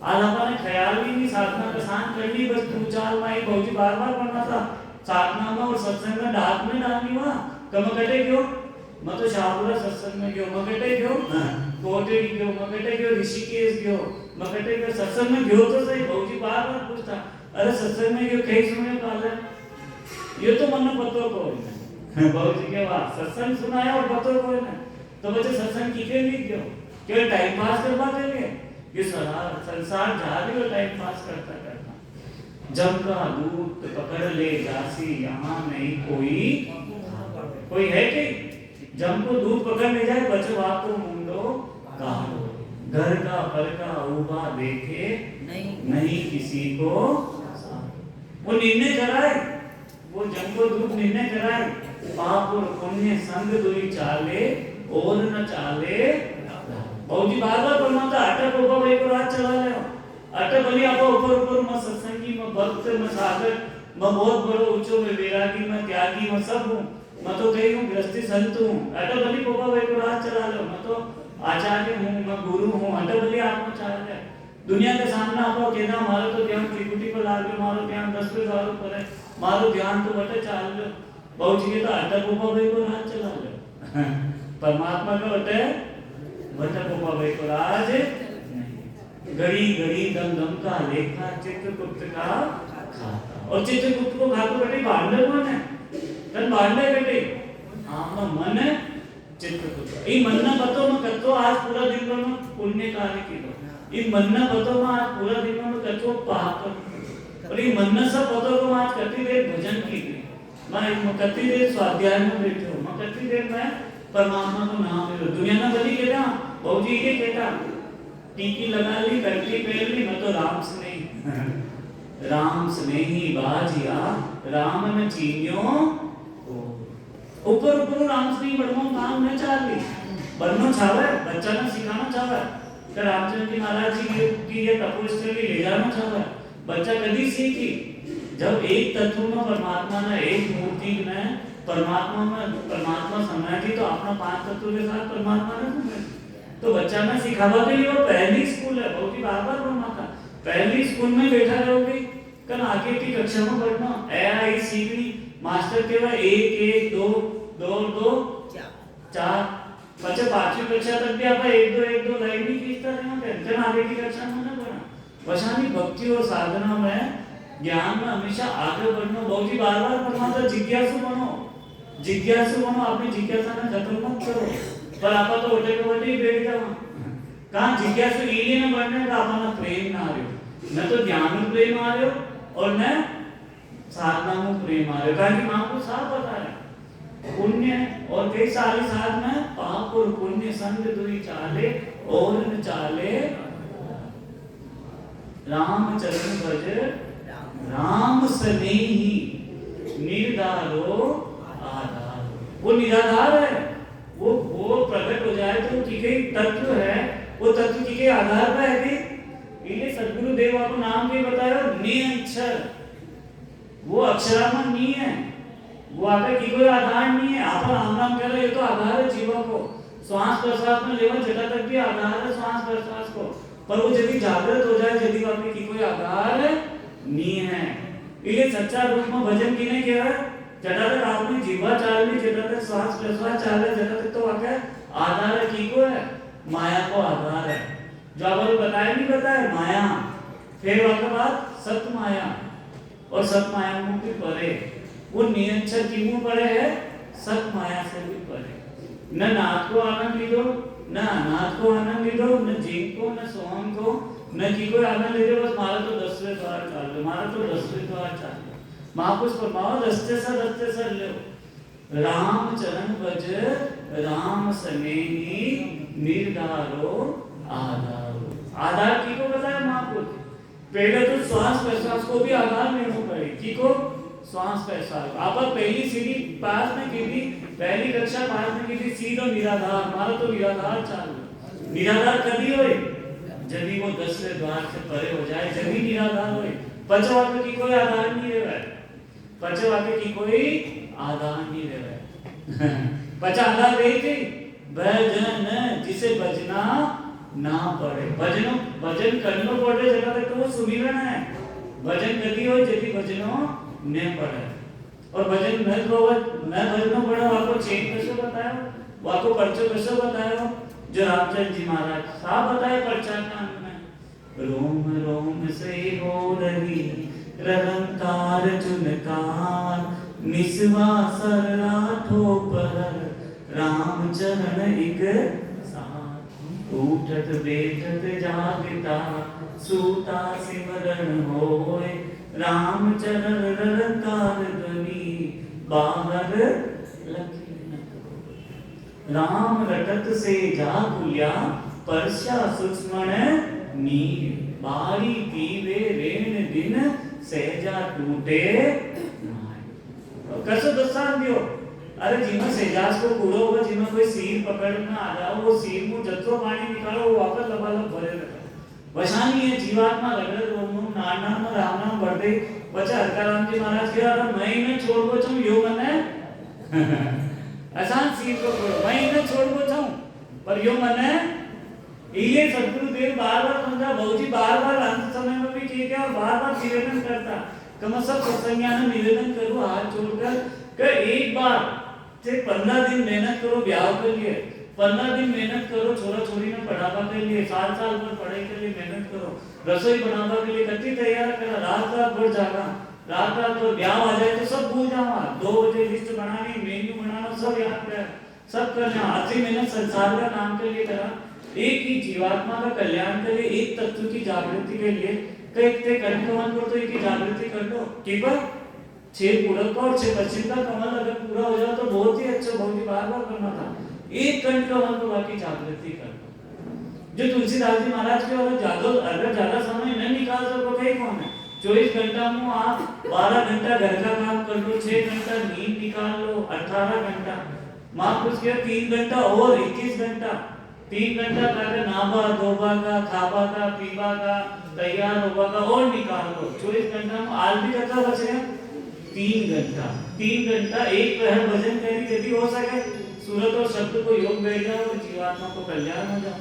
आज अपने ख्याल भी नहीं साधना का शांत कर ली, बस तू चाल माई बहुत बार बार पढ़ना था साधना में और सत्संग में डाक में डालनी हुआ कम कटे क्यों मैं तो शाहपुरा सत्संग में गयो मकटे क्यों कोटे गयो मकटे क्यों ऋषिकेश गयो मकटे क्यों सत्संग में गयो तो सही बहुजी बार बार पूछता अरे सत्संग में गयो कई सुने काले ये तो मन पतो को बहुजी के बाद सत्संग सुनाया और पतो को ना तो बच्चे सत्संग की के लिए क्यों केवल टाइम पास करवा के लिए ये सारा संसार जहाँ भी वो टाइम पास करता करता जम का दूत पकड़ ले जासी यहाँ नहीं कोई है कि जम को दूध पकड़ ले जाए बचवा को मुंडो काटो घर का फल का उबा देखे नहीं किसी को वो निर्णय कराए वो जम को दूध निर्णय कराए पाप और पुण्य संग दुई चाले और न चाले बहुजी बार बार परमात्मा अटक ऊपर भाई को रात चला ले अटक बनी आप ऊपर मैं सत्संगी मैं भक्त मैं साधक मैं बहुत बड़ो ऊंचो मैं वैरागी मैं त्यागी मैं सब हूँ मैं तो कहीं हूँ गृहस्थी संत हूँ अटक बनी पोपा भाई को रात चला लो मैं तो आचार्य हूँ मैं गुरु हूँ अटक बनी आत्मा चाल है दुनिया के सामने आप कहना मारो तो ध्यान त्रिकुटी पर लाग लो मारो ध्यान 10 पे दारू पर है मारो ध्यान तो बटे चाल लो बहुत जी तो अटक पोपा भाई को रात चला लो परमात्मा का बटे बटे पोपा भाई को राज घड़ी घड़ी दम दम का लेखा चित्रगुप्त का खाता और चित्रगुप्त को खातो बेटे भांडर कौन है तन भांडे बेटे आपका मन है चित्रगुप्त ये मन ना बतो मैं करतो आज पूरा दिन भर में पुण्य कार्य की दो ये मन ना बतो मैं आज पूरा दिन भर में करतो पाप और ये मन ना सब बतो को आज करती देर भजन की मैं करती देर स्वाध्याय में बैठे हूँ मैं करती देर मैं परमात्मा को नाम ले दुनिया ना बनी कहता बहुजी ये कहता टीकी लगा ली करती पहन ली मैं तो राम स्नेही बाजिया राम न चीन्यो ऊपर ऊपर राम स्नेही बढ़ो काम न चाल ली बनना चाहे बच्चा ने सिखाना चाहे तो रामचंद्र जी महाराज जी की ये तपोस्थली ले जाना चाहे बच्चा कभी सीखी जब एक तत्व में परमात्मा ने एक मूर्ति ने परमात्मा समझा दी तो अपना 5 तत्व के साथ परमात्मा ने समझा तो बच्चा ने सिखावा के लिए वो पहली स्कूल है बहुत ही बार बार बोलना था पहली स्कूल में बैठा रहोगे कल आगे की कक्षा में पढ़ना ए सीखनी मास्टर के बाद 1 1 2 2 2 4 बच्चे 5वीं कक्षा तक भी आप 1 2 1 2 लाइन ही खींचता रहना टेंशन आगे की कक्षा में ना पढ़ना वशानी भक्ति और साधना में ज्ञान में हमेशा आगे बढ़ना बहुत ही बार बार परमात्मा जिज्ञासु बनो अपनी जिज्ञासा ने खत्म मत करो पर आप तो उठे को बैठे बैठ जाओ कहां जिज्ञासु इली न बनने का अपना प्रेम ना आ रहे न तो ज्ञान में प्रेम आ रहे और न साधना में प्रेम आ रहे कारण कि मां को साफ बता रहे पुण्य और कई सारे साथ में पाप और पुण्य संग दुई चाले और न चाले राम चरण भज राम स्नेही निर्धारो आधार वो निराधार है वो प्रकट हो जाए तो ठीक है तत्व है वो तत्व ठीक है आधार पर है कि ये सद्गुरु देव आपको नाम भी बताया निअक्षर वो अक्षरात्मा नहीं है वो आगे की कोई आधार नहीं है आप राम नाम कर रहे हो तो आधार है जीवा को श्वास प्रश्वास में लेवल जटा तक भी आधार है श्वास प्रश्वास को पर वो यदि जागृत हो जाए यदि आपकी की कोई आधार नहीं है ये सच्चा रूप में भजन की नहीं कह रहा जटा तक आपने जीवा चाल ली जटा तक श्वास प्रश्वास चाल रहे जटा तक तो वाकई आधार है की को है माया को आधार है जो आपको बताया नहीं बताया माया फिर वाकई बात सत माया और सत माया मुक्ति परे वो नियंत्रण की मुंह परे है सत माया से भी परे न नाथ को आनंद दो न अनाथ को आनंद दो न जीव को न सोहम को न जी को आनंद ले दो बस मारा तो 10वें द्वार चाल लो मारा तो 10वें द्वार चाल लो महापुरुष फरमाओ रस्ते सर ले राम चरण भज राम स्नेही निर्धारो आधार की को बताया महापुरुष पहले तो श्वास प्रश्वास को भी आधार लेना पड़े की को श्वास प्रश्वास आप पहली सीढ़ी पास में की थी पहली कक्षा पास में की थी सीधा निराधार हमारा तो निराधार चालू निराधार कभी होए जब वो 10वें द्वार से परे हो जाए जब निराधार होए पंचवाक्य की कोई आधार नहीं रहे पंचवाक्य की कोई आधार नहीं रहे पंच आधार रही थी भजन जिसे बजना ना पड़े। भजन करनो पड़े जगह तक तो वो सुमिरन है। भजन करती हो यदि भजनो न पड़े और भजन न भजनो पड़े वाको चेन कसो बतायो, वाको पर्चो कसो बतायो जो रामचंद्र जी महाराज साहब बताए पर्चा का में रोम रोम से हो रही रलंकार चुनकार निस्वासर राठो पर राम चरण एक साथ उठत बैठत जागता सूता सिमरण होय राम चरण रलंकार ध्वनि बाहर लखी राम रटत से जागुल्या परशा सूक्ष्मण नीर बारी पीवे रेण दिन सहजा टूटे कसो दस्तान दियो। अरे जिमा सेजास को कूड़ो होगा जिमा कोई सीर पकड़ना आ जाओ वो सीर मुंह जत्रो पानी निकालो वो वापस लबालब भरे रखा वशानी है जीवात्मा रगड़ रोम नाना में राम नाम बढ़ते बच्चा हरकाराम जी महाराज के अरे मैं इन्हें छोड़ को चाहूं यो मने आसान सीर को छोड़ो मैं इन्हें छोड़ को चाहूं पर यो मने ये सद्गुरुदेव बार-बार समझा बहुजी बार-बार अंत समय में भी किए क्या बार-बार निवेदन करता कम सब सत्संगियां ने निवेदन करो हाथ जोड़कर कि एक बार से 15 दिन मेहनत करो ब्याह के लिए 15 दिन मेहनत करो छोरा छोरी में पढ़ावा के लिए साल भर पढ़ाई के लिए मेहनत करो रसोई बनावा के लिए कति तैयार करा रात भर जागा रात भर ब्याह आ जाए तो सब भूल जाओ 2 बजे लिस्ट बनानी मेन्यू बनाना सब याद कर सब करना आधी मेहनत संसार का नाम के लिए करा एक ही जीवात्मा का कल्याण के लिए एक तत्व की जागृति के लिए कई कर्म कमल को तो एक ही जागृति कर लो ठीक है 6 पूरब का और 6 पश्चिम का कमल अगर पूरा हो जाए तो बहुत ही अच्छा बहुत ही बार करना था एक कंठ कमल को बाकी जागृति कर लो जो तुलसीदास जी महाराज के अगर ज्यादा समय नहीं निकाल सको कहीं कौन है 24 घंटा में आप 12 घंटा घर का काम कर लो 6 घंटा नींद निकाल लो 18 घंटा माँ कुछ किया 3 घंटा और 21 घंटा 3 घंटा करके नाभा धोबा का खाबा का पीबा का तैयार होगा का और निकाल लो 24 घंटा में आज भी कितना बच गया 3 घंटा एक प्रहर भजन करी यदि हो सके सूरत और शब्द को योग बैठ जाओ और जीवात्मा को कल्याण हो जाओ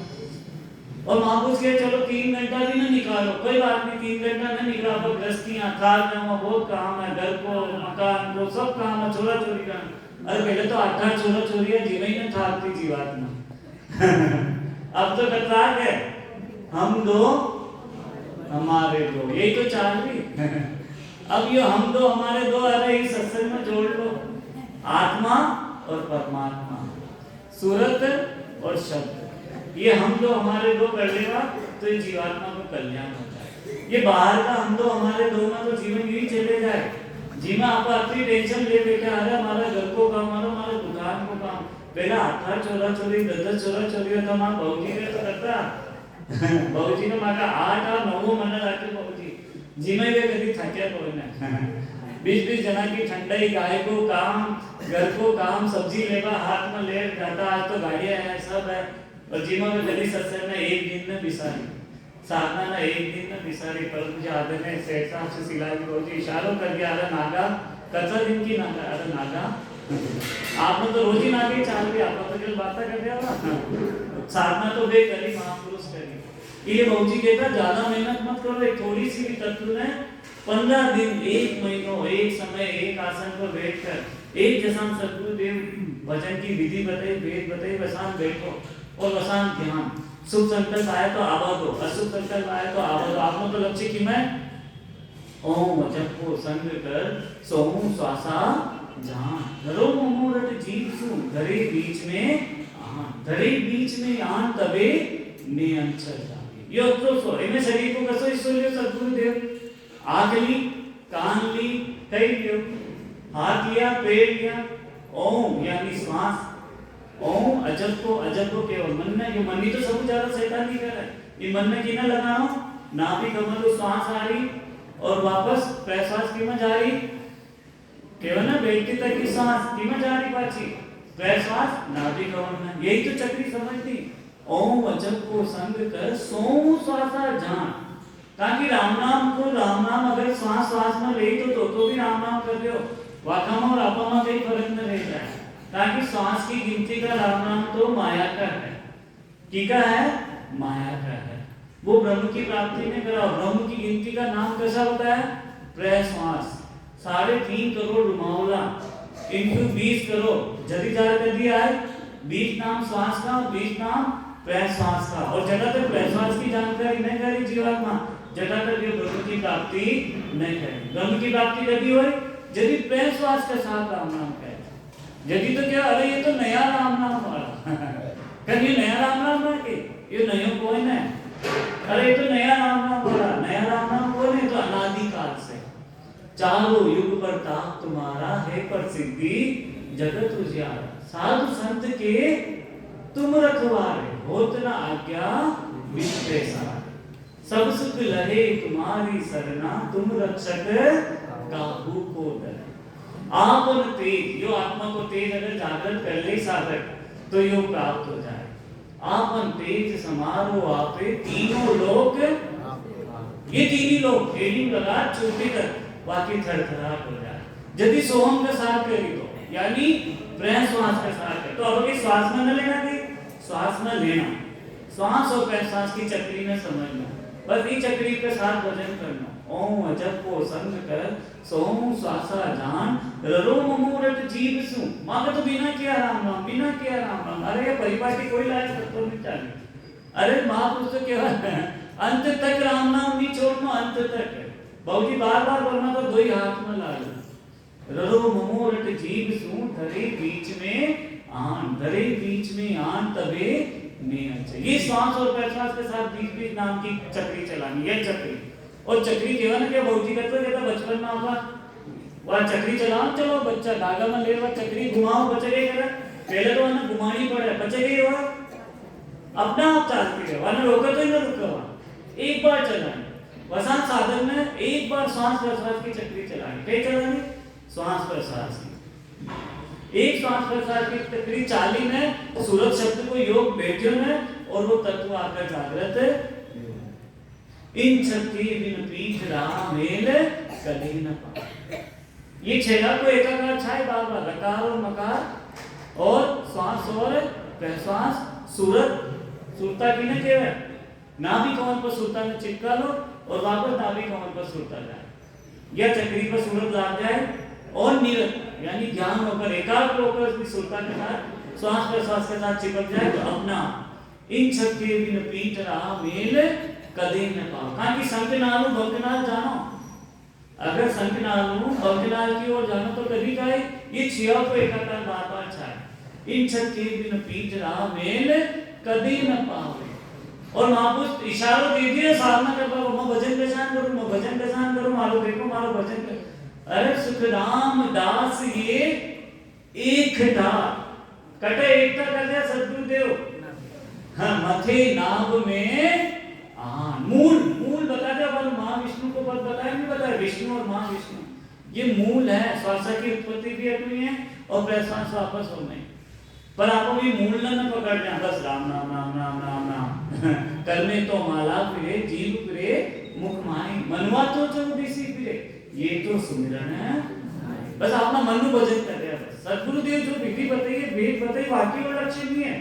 और महापुरुष के चलो 3 घंटा भी ना निकालो कोई बात नहीं 3 घंटा ना निकला पर गृहस्थियां थाल में बहुत काम है घर को मकान को सब काम है छोरा छोरी का अरे पहले तो 8 छोरा छोरी है जीवन में थाकती जीवात्मा अब तो कतराक है हम दो हमारे दो यही तो चाल रही अब ये हम दो हमारे दो अरे इस सत्संग में जोड़ लो आत्मा और परमात्मा सूरत और शब्द ये हम दो हमारे दो कर लेगा तो ये जीवात्मा को कल्याण होता है ये बाहर का हम दो हमारे दो में तो जीवन यही चले जाए जीवा आप अपनी टेंशन ले लेके आ रहा हमारा घर को काम हमारा दुकान को काम पहला 8 चोरा चोरी 10 चोरा चोरी होता मां बहुजी ने तो करता बहुजी ने मागा 8 और 9 महीना राखे बहुजी जीमे वे कभी थके कोई 20 जना की ठंडाई गाय को काम घर को काम सब्जी लेवा हाथ में ले जाता आज तो गाड़ियां है सब है और जीमा में कभी सत्संग में एक दिन में बिसारी साधना ना एक दिन में बिसारी पर मुझे आदर ने सेठ साहब से सिलाई बहुजी इशारों कर दिया अरे नागा कच्चा दिन की नागा अरे नागा आपने तो रोज ही नागे चाल भी आप तो कल बात कर दिया ना साधना तो वे करी महापुरुष करी ये बहुजी कहता ज्यादा मेहनत मत करो एक थोड़ी सी भी तत्व ने 15 दिन 1 महीनों एक समय एक आसन पर बैठकर एक जैसा सद्गुरुदेव भजन की विधि बताई वेद बताई वसान बैठो और वसान ध्यान सुख संकल्प आए तो आवा दो अशुभ संकल्प आए तो आवा दो आपको तो लक्ष्य की मैं ओम जप को संग कर सोहू श्वासा जहां धरो मोमोरट जीव सु धरे बीच में आन तबे ने अंचल जागे यो तो सो इने शरीर को कसो इसलिए सद्गुरुदेव आँख ली कान ली कई लियो हाथ लिया पैर लिया ओम यानी श्वास ओम अजब को केवल मन में ये मन ही तो सब ज्यादा शैतान ही कर रहा है ये मन में की ना लगाओ नाभि कमल को श्वास आ रही और वापस प्रश्वास की में जा रही केवल ना बैठती तक की सांस की में जा रही पाची प्रश्वास नाभि कमल में यही तो चक्री समझती ओम अजब को संग कर सोम श्वासा जान ताकि राम नाम अगर श्वास में ले तो भी राम नाम कर रहे हो वाकामा और आपामा कई फर्क न रह जाए ताकि श्वास की गिनती का राम नाम तो माया का है टीका है माया का है। वो ब्रह्म की प्राप्ति ने करा। ब्रह्म की गिनती का नाम कैसा होता है? प्रश्वास। 3.5 करोड़ रुमावला इंटू 20 करोड़ जल्दी जार कर दिया है। 20 नाम श्वास का, 20 नाम प्रश्वास का। और जगह तक प्रश्वास की जानकारी नहीं करी जीवात्मा, जगह तक ये ब्रह्म की प्राप्ति नहीं करी। ब्रह्म की प्राप्ति कभी हुई? यदि प्रश्वास के साथ राम नाम कहे। यदि तो क्या, अरे ये तो नया राम नाम वाला कभी नया राम नाम है कि ये नयो कोई नहीं। अरे ये तो नया राम नाम वाला, नया राम नाम कोई नहीं, तो अनादि काल से चारों युग पर ताप तुम्हारा है, प्रसिद्धि जगत उजियारा। साधु संत के तुम रखवारे, होत न आज्ञा विश्व सारे। सब सुख लहे तुम्हारी सरना, तुम रक्षक काहू को डरे। आपन तेज, जो आत्मा को तेज अगर जागृत कर ले साधक तो योग प्राप्त हो जाए। आपन तेज समारोह आपे, तीनों लोक, ये तीन ही लोग हेडिंग लगा चोटी तक बाकी थरथराट हो जाए। यदि सोहम का साथ करी तो, यानी प्रश्वास का साथ है, तो अब अभी श्वास में न लेना थी, श्वास में लेना, श्वास और प्रश्वास की चक्री में समझना, बस ये चक्री के साथ वजन करना। ओम अजब को संग कर सोम श्वासा जान, ररो ममूरत जीव सु। मां तो बिना किया राम नाम, बिना किया राम नाम। अरे ये परिपाटी कोई लायक तत्व नहीं चाहिए। अरे महापुरुष तो क्या अंत तक राम नाम नहीं छोड़ना, अंत तक बहुत ही बार-बार बोलना, तो दो ही हाथ में ला लो। ररो ममूरत जीव सु, धरे बीच में आन, धरे बीच में आन तबे में अच्छा। ये श्वास और प्रश्वास के साथ बीच-बीच नाम की चक्री चलानी, ये चक्री। और चक्री केवा ना क्या बहुत ही करते थे बचपन में होगा, वह चक्री चलाओ, चलो बच्चा धागा में ले, वह चक्री घुमाओ, बचेगे करे। पहले तो ना घुमानी पड़े, बचेगी वह अपना आप चलती है, वरना रोके तो ही ना रुका। एक बार चलानी, वसात साधन में एक बार श्वास प्रश्वास की चक्री चलानी। क्या चलानी? श्वास प्रश्वास की। एक श्वास प्रश्वास की चक्री चाली में सूरज शब्द को योग बैठे में, और वो तत्व आकर जागृत। इन शक्ति बिन पीठ राम मेल कभी न पाए। ये छेला को एकाकार छाए बार बार, रकार और मकार और श्वास और प्रश्वास, सूरत सुरता की न केवल नाभि कमल पर सुरता में चिपका लो और वापस नाभि कमल पर सुरता जाए, या चक्री पर सूरत लाग जाए और निरत यानी ध्यान होकर एकाग्र होकर उसकी सुरता के साथ श्वास प्रश्वास के साथ चिपक जाए, तो अपना इन शक्ति बिन पीठ राम मेल कदे न पाओ। कहा कि संकनालू भक्तनाल जानो, अगर संकनालू भक्तनाल की ओर जानो तो कभी जाए। ये छिया को एकाकार बार बार छाए। इन शक्ति बिन पीठ राम मेल कदे न पाओ। और महापुरुष इशारा दे दिए, साधना कर पाओ, मैं भजन पहचान करूं, मैं भजन पहचान करूं, मारो देखो मारो भजन कर। अरे सुखराम दास ये एक ढार कटे एकता कर दिया सदगुरुदेव। हाँ, मथे नाभ में मूल मूल बता दिया, पर महाविष्णु को पद बताया नहीं, बताया विष्णु और महाविष्णु ये मूल है। श्वास की उत्पत्ति भी अपनी है और प्रश्वास वापस हो नहीं, पर आपको भी मूल न पकड़ जाए, बस राम नाम राम नाम राम नाम करने तो माला फिरे जीव फिरे मुख माही, मनवा तो चौदीसी फिरे, ये तो सुमिरन है। बस अपना मन में भजन कर रहे हैं। सदगुरुदेव जो विधि बताइए, वेद बताइए, वाक्य और लक्ष्य नहीं है।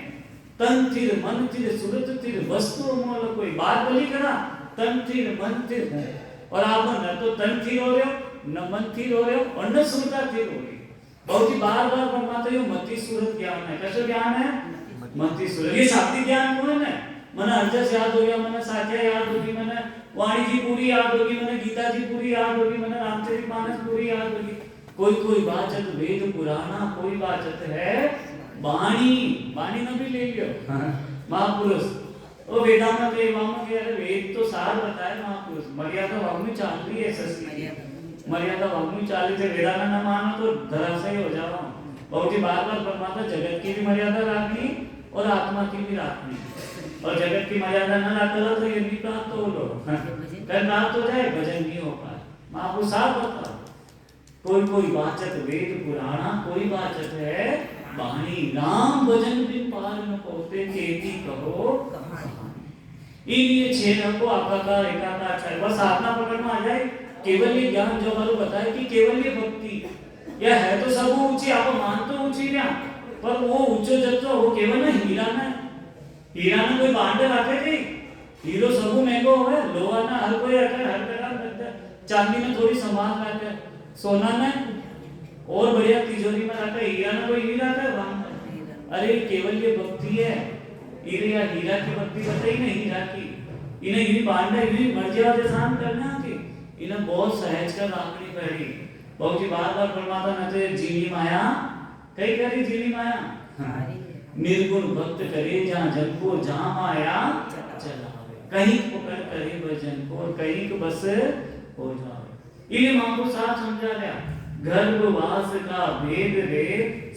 तन थिर मन थिर सुरत थिर वस्तु मोल, कोई बात बोली करा तन थिर मन थिर, और आप न तो तन थिर हो रहे हो, न मन थिर हो रहे हो, और न सुरता थिर हो रही। बहुत ही बार बार परमात्मा यो मति सूरत ज्ञान है। कैसे ज्ञान है? मति सूरत। ये शाब्दिक ज्ञान कौन है? मने अर्जस याद हो गया, मने साख्या याद होगी, मने वाणी जी पूरी याद होगी, मने गीता जी पूरी याद होगी, मने रामचरितमानस पूरी याद होगी। कोई कोई बाचत वेद पुराना, कोई बाचत है वाणी, वाणी में भी ले लियो महापुरुष। ओ वेदांत में वामन के अरे वेद तो सार बताए महापुरुष। मर्यादा वाग्मी चाल रही है, सस्ती मर्यादा वाग्मी चाल रही है। वेदांत ना मानो तो धराशायी हो जाओ। बहुत ही बार बार परमात्मा जगत की भी मर्यादा रखनी और आत्मा की भी रखनी, और जगत की मर्यादा न रखो तो ये भी प्राप्त हो लो, कर प्राप्त हो जाए, भजन नहीं हो पाए। महापुरुष साफ बताओ, कोई कोई वाचक वेद पुराना, कोई वाचक है वाणी, राम भजन बिन पार न पहुंचे, खेती कहो कहानी। ये छह को आकाकार एकाकार छाए, बस साधना पकड़ में आ जाए। केवल ये ज्ञान जो हमारे बताए कि केवल ये भक्ति या है तो सब ऊंची, आप मान तो ऊंची ना, पर वो ऊंचो जत्तो वो केवल ना हीरा ना, हीरा ने कोई बांटे रखे थी, हीरो सबू महंगो होवे, लोहा ना हर कोई रखे, हर तरह रखे, चांदी में थोड़ी सामान रखे, सोना में और बढ़िया तिजोरी में रखे, हीरा ने कोई हीरा रखे वहां। अरे केवल ये भक्ति है, हीरा की भक्ति बताई ना हीरा की, इन्हें यूं बांधना यूं मर्जिया से शांत करना कि इन्हें बहुत सहज कर राखनी पड़ी। बहुत जी बार परमात्मा ने जीनी माया कई करी, जीनी माया निर्गुण भक्त करे जहाँ जन को, जहाँ माया चलावे, कहीं पकड़ करे भजन को, कहीं को बस हो जावे। इन्हें महापुरुष साहब समझा रहा, गर्भवास का भेद रे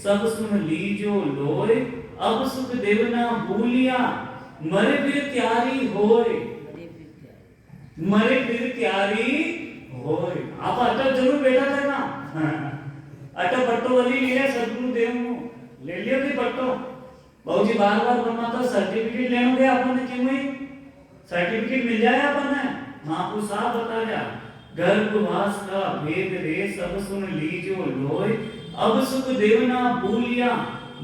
सब सुन लीजो लोय, अब सुख देव ना भूलिया मरे फिर त्यारी होय, मरे फिर त्यारी होय। आप अटक जरूर बैठा था ना, अटक पट्टो वाली लिया सदगुरु देव ले लियो भी पट्टो। बहुत जी बार परमात्मा सर्टिफिकेट लेने गए अपन ने, क्यों ही सर्टिफिकेट मिल जाए अपन ने। महापुरुष साहब बता रहा, गर्भवास का भेद रे सब सुन लीजो लोय, अब सुख देव ना भूलिया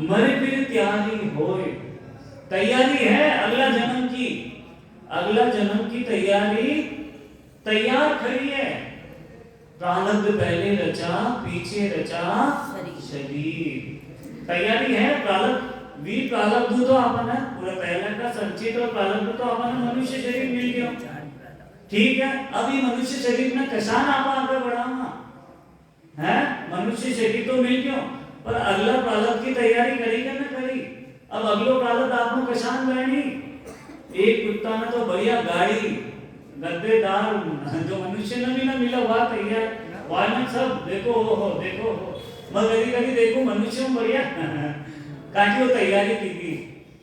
मरे फिर त्यारी होय। तैयारी है अगला जन्म की, अगला जन्म की तैयारी तैयार खड़ी है। प्रारब्ध पहले रचा पीछे रचा शरीर, तैयारी है। प्रारब्ध तो अपन है पूरा पहले का संचित, और प्रारब्ध तो अपन मनुष्य शरीर मिल गया, ठीक है। अभी मनुष्य शरीर में कसान आप आगे बढ़ाऊंगा है, मनुष्य शरीर तो मिल गया, पर अगला प्रारब्ध की तैयारी करेगा ना करी। अब अगलो प्रारब्ध आपको कसान बनी, एक कुत्ता ने तो बढ़िया गाड़ी गद्देदार जो मनुष्य ने भी ना मिला हुआ तैयार, वानक सब देखो हो देखो हो, मगर कभी देखो मनुष्य में बढ़िया काकी वो तैयारी की थी,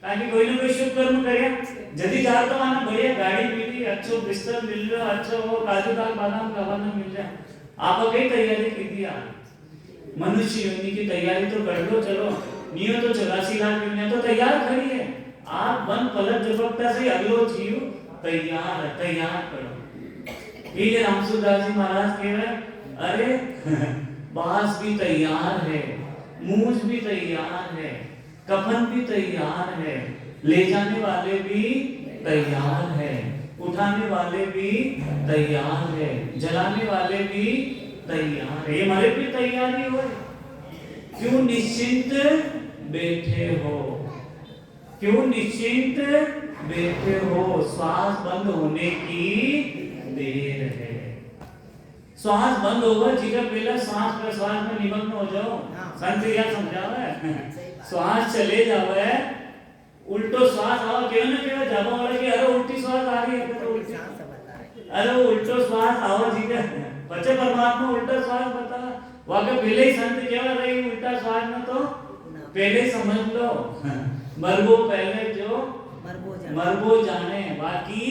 काकी कोई ना कोई शुभ कर्म करे, जदी जा तो आना बढ़िया गाड़ी मिली, अच्छो बिस्तर मिल रहा, अच्छो वो काजू दाल बादाम खाना मिल जाए, आप कई तैयारी की थी यार। मनुष्य योनि की तैयारी तो कर लो, चलो नियो तो 84 लाख दुनिया तो तैयार खड़ी है। आप बन पलट झपकता से अगलो जीव तैयार है, तैयार करो। ये रामसूरदास जी महाराज कह रहे, अरे बांस भी तैयार है, मूंछ भी तैयार है, कफन भी तैयार है, ले जाने वाले भी तैयार है, उठाने वाले भी तैयार है, जलाने वाले भी तैयार है, हमारे भी तैयारी हो। क्यों निश्चिंत बैठे हो, क्यों निश्चिंत बैठे हो, श्वास बंद होने की देर है। श्वास बंद होगा जिगर पहले श्वास प्रश्वास में निमग्न हो जाओ, संत यह समझावे, श्वास चले जावे उल्टो श्वास आओ, क्यों ना क्यों जाबा वाला कि अरे उल्टी श्वास आ रही है तो उल्टी, अरे उल्टो श्वास आओ जिगर बच्चे परमात्मा उल्टा श्वास बता, वाके पहले ही संत क्या रही उल्टा श्वास में तो पहले ही समझ लो, मरबो पहले जो मरबो जाने, बाकी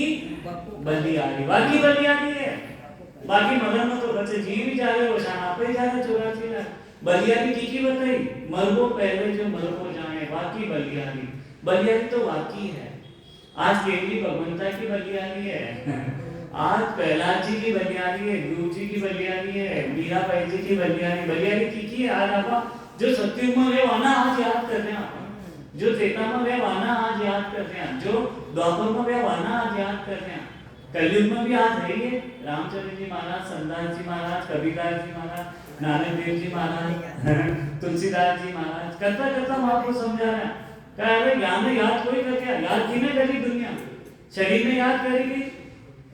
बलियारी, बाकी बलियारी है, बाकी मगर में तो बच्चे जी भी जा रहे हो, शाना पे जा रहे 84 लाख, बलियारी की बताई, मरबो पहले जो मरबो जाने, बाकी बलियारी, बलियारी तो बाकी है। आज केवली भगवंता की बलियारी है, आज प्रहलाद जी की बलियारी है, गुरु जी की बलियारी है, मीराबाई जी की बलियारी, बलियारी की है। आज आप जो सत्युग में वे वाना आज याद कर रहे हैं, जो त्रेता में वे वाना आज याद कर रहे हैं, जो द्वापर में वे वाना आज याद कर रहे हैं, कलयुग में भी आज है ये रामचंद्र जी महाराज, संदास जी महाराज, कबीरदास जी महाराज, नानक देव जी महाराज, तुलसीदास जी महाराज, करता करता हम आपको समझा रहे हैं। कह रहे ज्ञान याद कोई कर गया, याद किने करी दुनिया, शरीर में याद करेगी,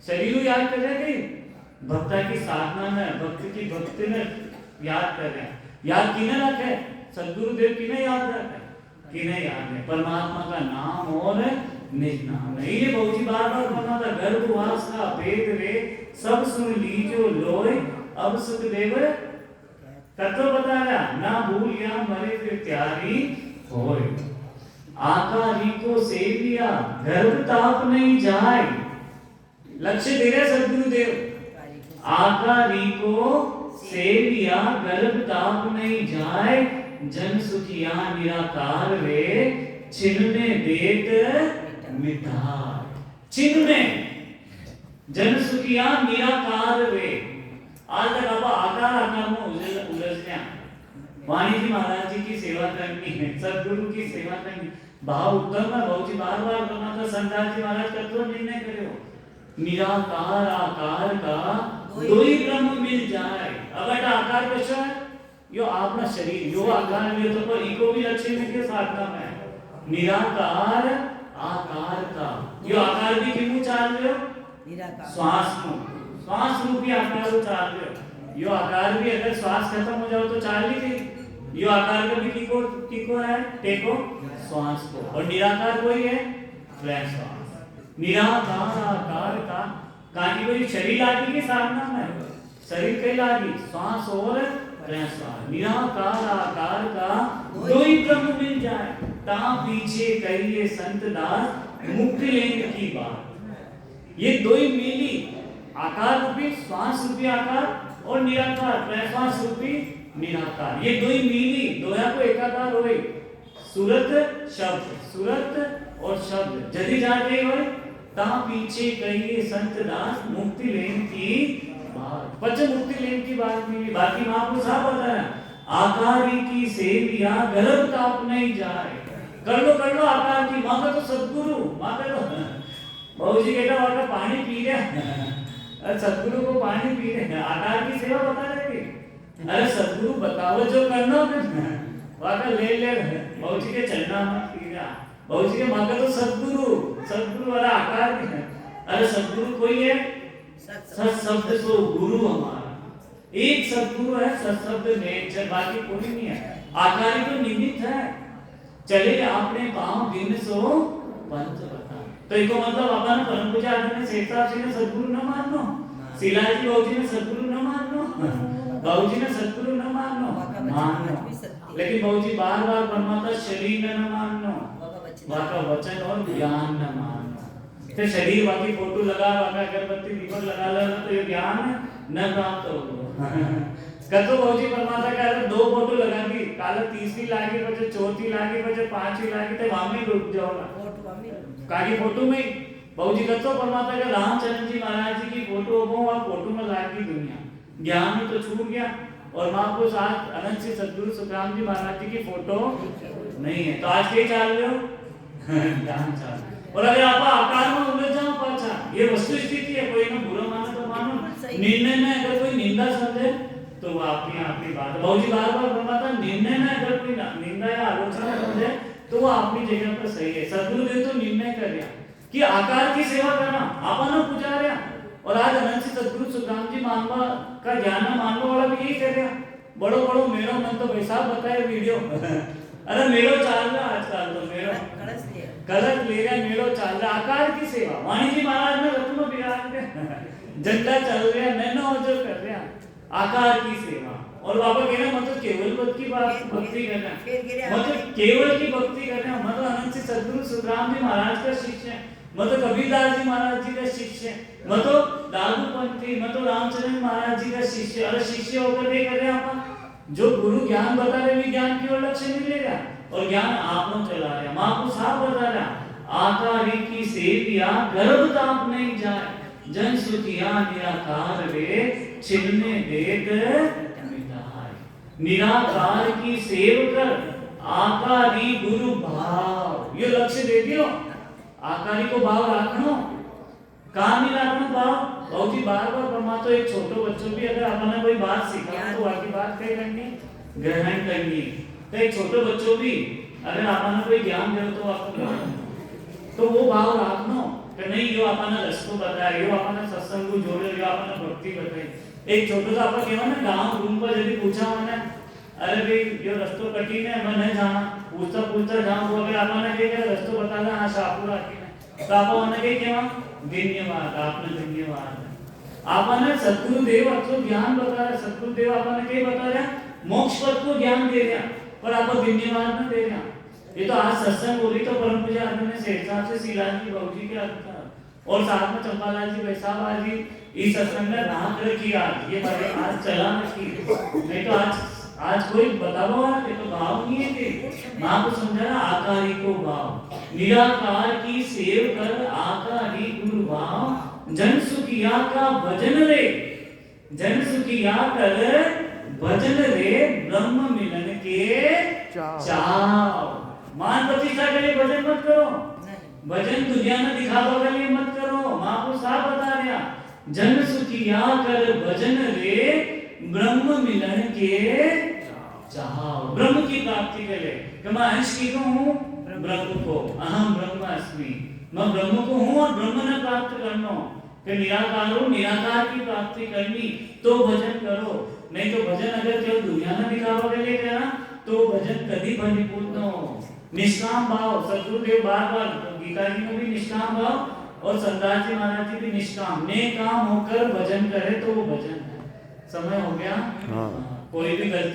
शरीर याद कर रहे, भक्ता की साधना में भक्त की भक्ति में याद कर रहे हैं। याद किने रखे, सदगुरु देव किने याद रखे, किने याद है परमात्मा का नाम और निज नाम है। ये बहुत ही बार बार बना था, गर्भवास का भेद रे सब सुन लीजो लोय, अब सुख देव तत्व बता रहा, ना भूल या मरे फिर त्यारी होय, आकारी को सेविया गर्भ ताप नहीं जाए, लक्ष्य दे रहे सदगुरु देव, आकारी को सेविया गर्भ ताप नहीं जाए, जन सुखिया निराकार वे छिन्ने देत मिटार, छिन्ने जन सुखिया निराकार वे। आज तक आप आकार आकार में उलझ गया, वाणी जी महाराज जी की सेवा करनी है, सदगुरु की सेवा करनी। भाव उत्तम है, बहुत ही बार-बार बनाता संतान जी महाराज का तो निर्णय करे हो। निराकार आकार का दो ही ब्रह्म मिल जाए। अगर आकार कशो है यो आपना शरीर यो आकार में तो पर इको भी अच्छे में के साधना में निराकार आकार का यो आकार भी किमु चाल रहे हो निराकार श्वास रूपी आकार को चाल रहे हो। यो आकार भी अगर श्वास खत्म हो जाओ तो चाल ही नहीं। यो आकार का भी टिको है टेको श्वास को और निराकार कोई है श्वास। निराकार आकार का काकी कोई शरीर लागी की साधना में शरीर कई लागी श्वास और श्वास। निराकार आकार का दो ही ब्रह्म मिल जाए ता पीछे कहिए संत दास मुक्ति लेने की बात। ये दो ही मिली आकार रूपी श्वास रूपी आकार और निराकार प्रश्वास रूपी निराकार। ये दो ही मिली दोया को एकाकार होए सूरत और शब्द जदी जाते होए ता पीछे कहिए संत दास मुक्ति लेने की बात। पच मुक्ति लेने की बात नहीं। बाकी महापुरुष साहब बता रहे आकारी की सेविया गर्भ ताप नहीं जाए। कर लो आकार की। माँ का तो सदगुरु माँ का तो बहुजी कहता वहाँ पानी पी रहा सदगुरु को पानी पी रहे आकार की सेवा बता रहे। अरे सदगुरु बताओ जो करना वहाँ ले बहुजी के चलना मत पी रहा। बहुजी के माँ का तो सदगुरु वाला आकार भी है। अरे सदगुरु कोई है सत्शब्द सो गुरु हमारा एक सदगुरु है सत्शब्द नेचर बाकी कोई नहीं है। आकार ही तो निमित्त है। चले आपने पाँव दिन सो पंच बता तो इको मतलब अपन परम पूजा आदि ने सेठा जी ने सदगुरु न मानो शिलाजी बाबूजी ने सदगुरु न मानो बाबूजी ने सदगुरु न मानो लेकिन बाबूजी बार-बार परमात्मा शरीर न मानो वाका वचन और ज्ञान न मानो। तो शरीर वाकी फोटो लगा वाका अगरबत्ती दीपक लगा लेना तो ये ज्ञान न प्राप्त होगा। कतो बाबूजी परमात्मा का दो फोटो लगा दी काला तीसरी लागी बजे चौथी लागी बजे पांचवी लागी तो वहां में रुक जाओगा कागी फोटो में बाबूजी कतो परमात्मा का रामचंद्र जी महाराज जी की फोटो वो आप फोटो में लागी दुनिया ज्ञान में तो छूट गया। और मां को साथ अनंत से सद्गुरु सुखराम जी महाराज जी की फोटो नहीं है तो आज के चाल रहे हो ज्ञान चाल। और अगर आप आकार में उलझ जाओ पाछा ये वस्तु स्थिति है। कोई ना बुरा माने तो मानो निर्णय में अगर कोई निंदा समझे तो वो आपकी बात है। बहुजी बार-बार फरमाता निर्णय में अगर कोई निंदा या आलोचना समझे तो वो अपनी जगह पर सही है। सदगुरु देव तो निर्णय कर रहा कि आकार की सेवा करना आपन पूजा रहा। और आज अनंत सदगुरु सुखराम जी मानवा का ज्ञान मानवा वाला भी यही कर रहा। बड़ो मेरो मन तो पैसा बताए वीडियो अरे मेरो चाल रहा आजकल तो मेरो कलश ले रहा मेरो चाल रहा आकार की सेवा। वाणी जी महाराज ने रत्नों बिराज झंडा चल रहा नैनो जो कर रहा आकार की सेवा। और बाबा कह रहे मतलब केवल भक्ति करना मतलब केवल की भक्ति करना मतलब अनंत सदगुरु सुखराम जी महाराज का शिष्य है मतलब कबीरदास जी महाराज जी का शिष्य है मतलब दादू पंथी मतलब रामचंद्र महाराज जी का शिष्य। अरे शिष्य होकर क्या कर रहे हैं आप जो गुरु ज्ञान बता रहे ज्ञान की ओर लक्ष्य मिलेगा और ज्ञान आप चला रहे माँ को साफ बता रहा आकारी की सेविया गर्भ ताप नहीं जाए जन सुतिया निराकार वे छिन्ने देत मिटाए। निराकार की सेव कर आकारी गुरु भाव ये लक्ष्य दे दियो। आकारी को भाव रखनो कहाँ नहीं रखनो भाव बहुत ही बार-बार परमात्मा एक छोटो बच्चों भी अगर अपने कोई बात सीखा तो आगे बात क्या करनी ग्रहण करनी। तो एक छोटे बच्चों भी अगर अपने कोई ज्ञान दे तो आपको तो वो भाव रखनो कि नहीं यो अपना रस्तो बताए यो अपना सत्संग को जोड़े यो अपना भक्ति बताए। एक छोटो सा अपन केवा ना गांव रूम पर यदि पूछा मैंने अरे भाई यो रस्तो कठिन है मैं नहीं जाना पूछता जाऊं वो अगर अपने के रस्तो बता दे हां शाहपुर आके तो आपने के केवा धन्यवाद आपने धन्यवाद। आपने सद्गुरु देव आपको ज्ञान बता रहा सद्गुरु देव आपने के बता रहा मोक्ष पद को ज्ञान दे रहा पर आपको धन्यवाद न दे रहा। ये तो आज सत्संग बोली तो परम पूजा आदमी ने सेठ साहब से शिलाजी जी बाबूजी के और साथ में चंपालाल जी वैसाबाद जी इस सत्संग में रात रखी आज ये बारे आज चला रखी नहीं तो आज कोई बतावा ये तो भाव नहीं है कि मां को समझाना आकारी को भाव निराकार की सेव कर आकारी गुरु भाव जन सुखिया का भजन रे जन सुखिया कर भजन रे ब्रह्म मिलन के के चाव। मान प्रतिष्ठा के लिए भजन मत करो, भजन दुनिया में दिखावा के लिए मत करो। महापुरुष साहब बता रहा, जन सुखिया कर भजन रे ब्रह्म मिलन के चाव। ब्रह्म की प्राप्ति के लिए कि मैं अंश की हूँ ब्रह्म को, अहम ब्रह्मास्मि, मैं ब्रह्म को हूँ और ब्रह्म ने प्राप्त करना कि निराकार हो, निराकार की प्राप्ति करनी तो भजन करो। नहीं तो भजन अगर केवल दुनिया में दिखावा के लिए करा तो भजन कभी परिपूर्ण न हो। निष्काम भाव, सदगुरुदेव बार बार गीता जी में भी निष्काम भाव और संदास जी महाराज जी भी निष्काम, नेकाम होकर भजन करे तो वो भजन है। समय हो गया, कोई भी गलती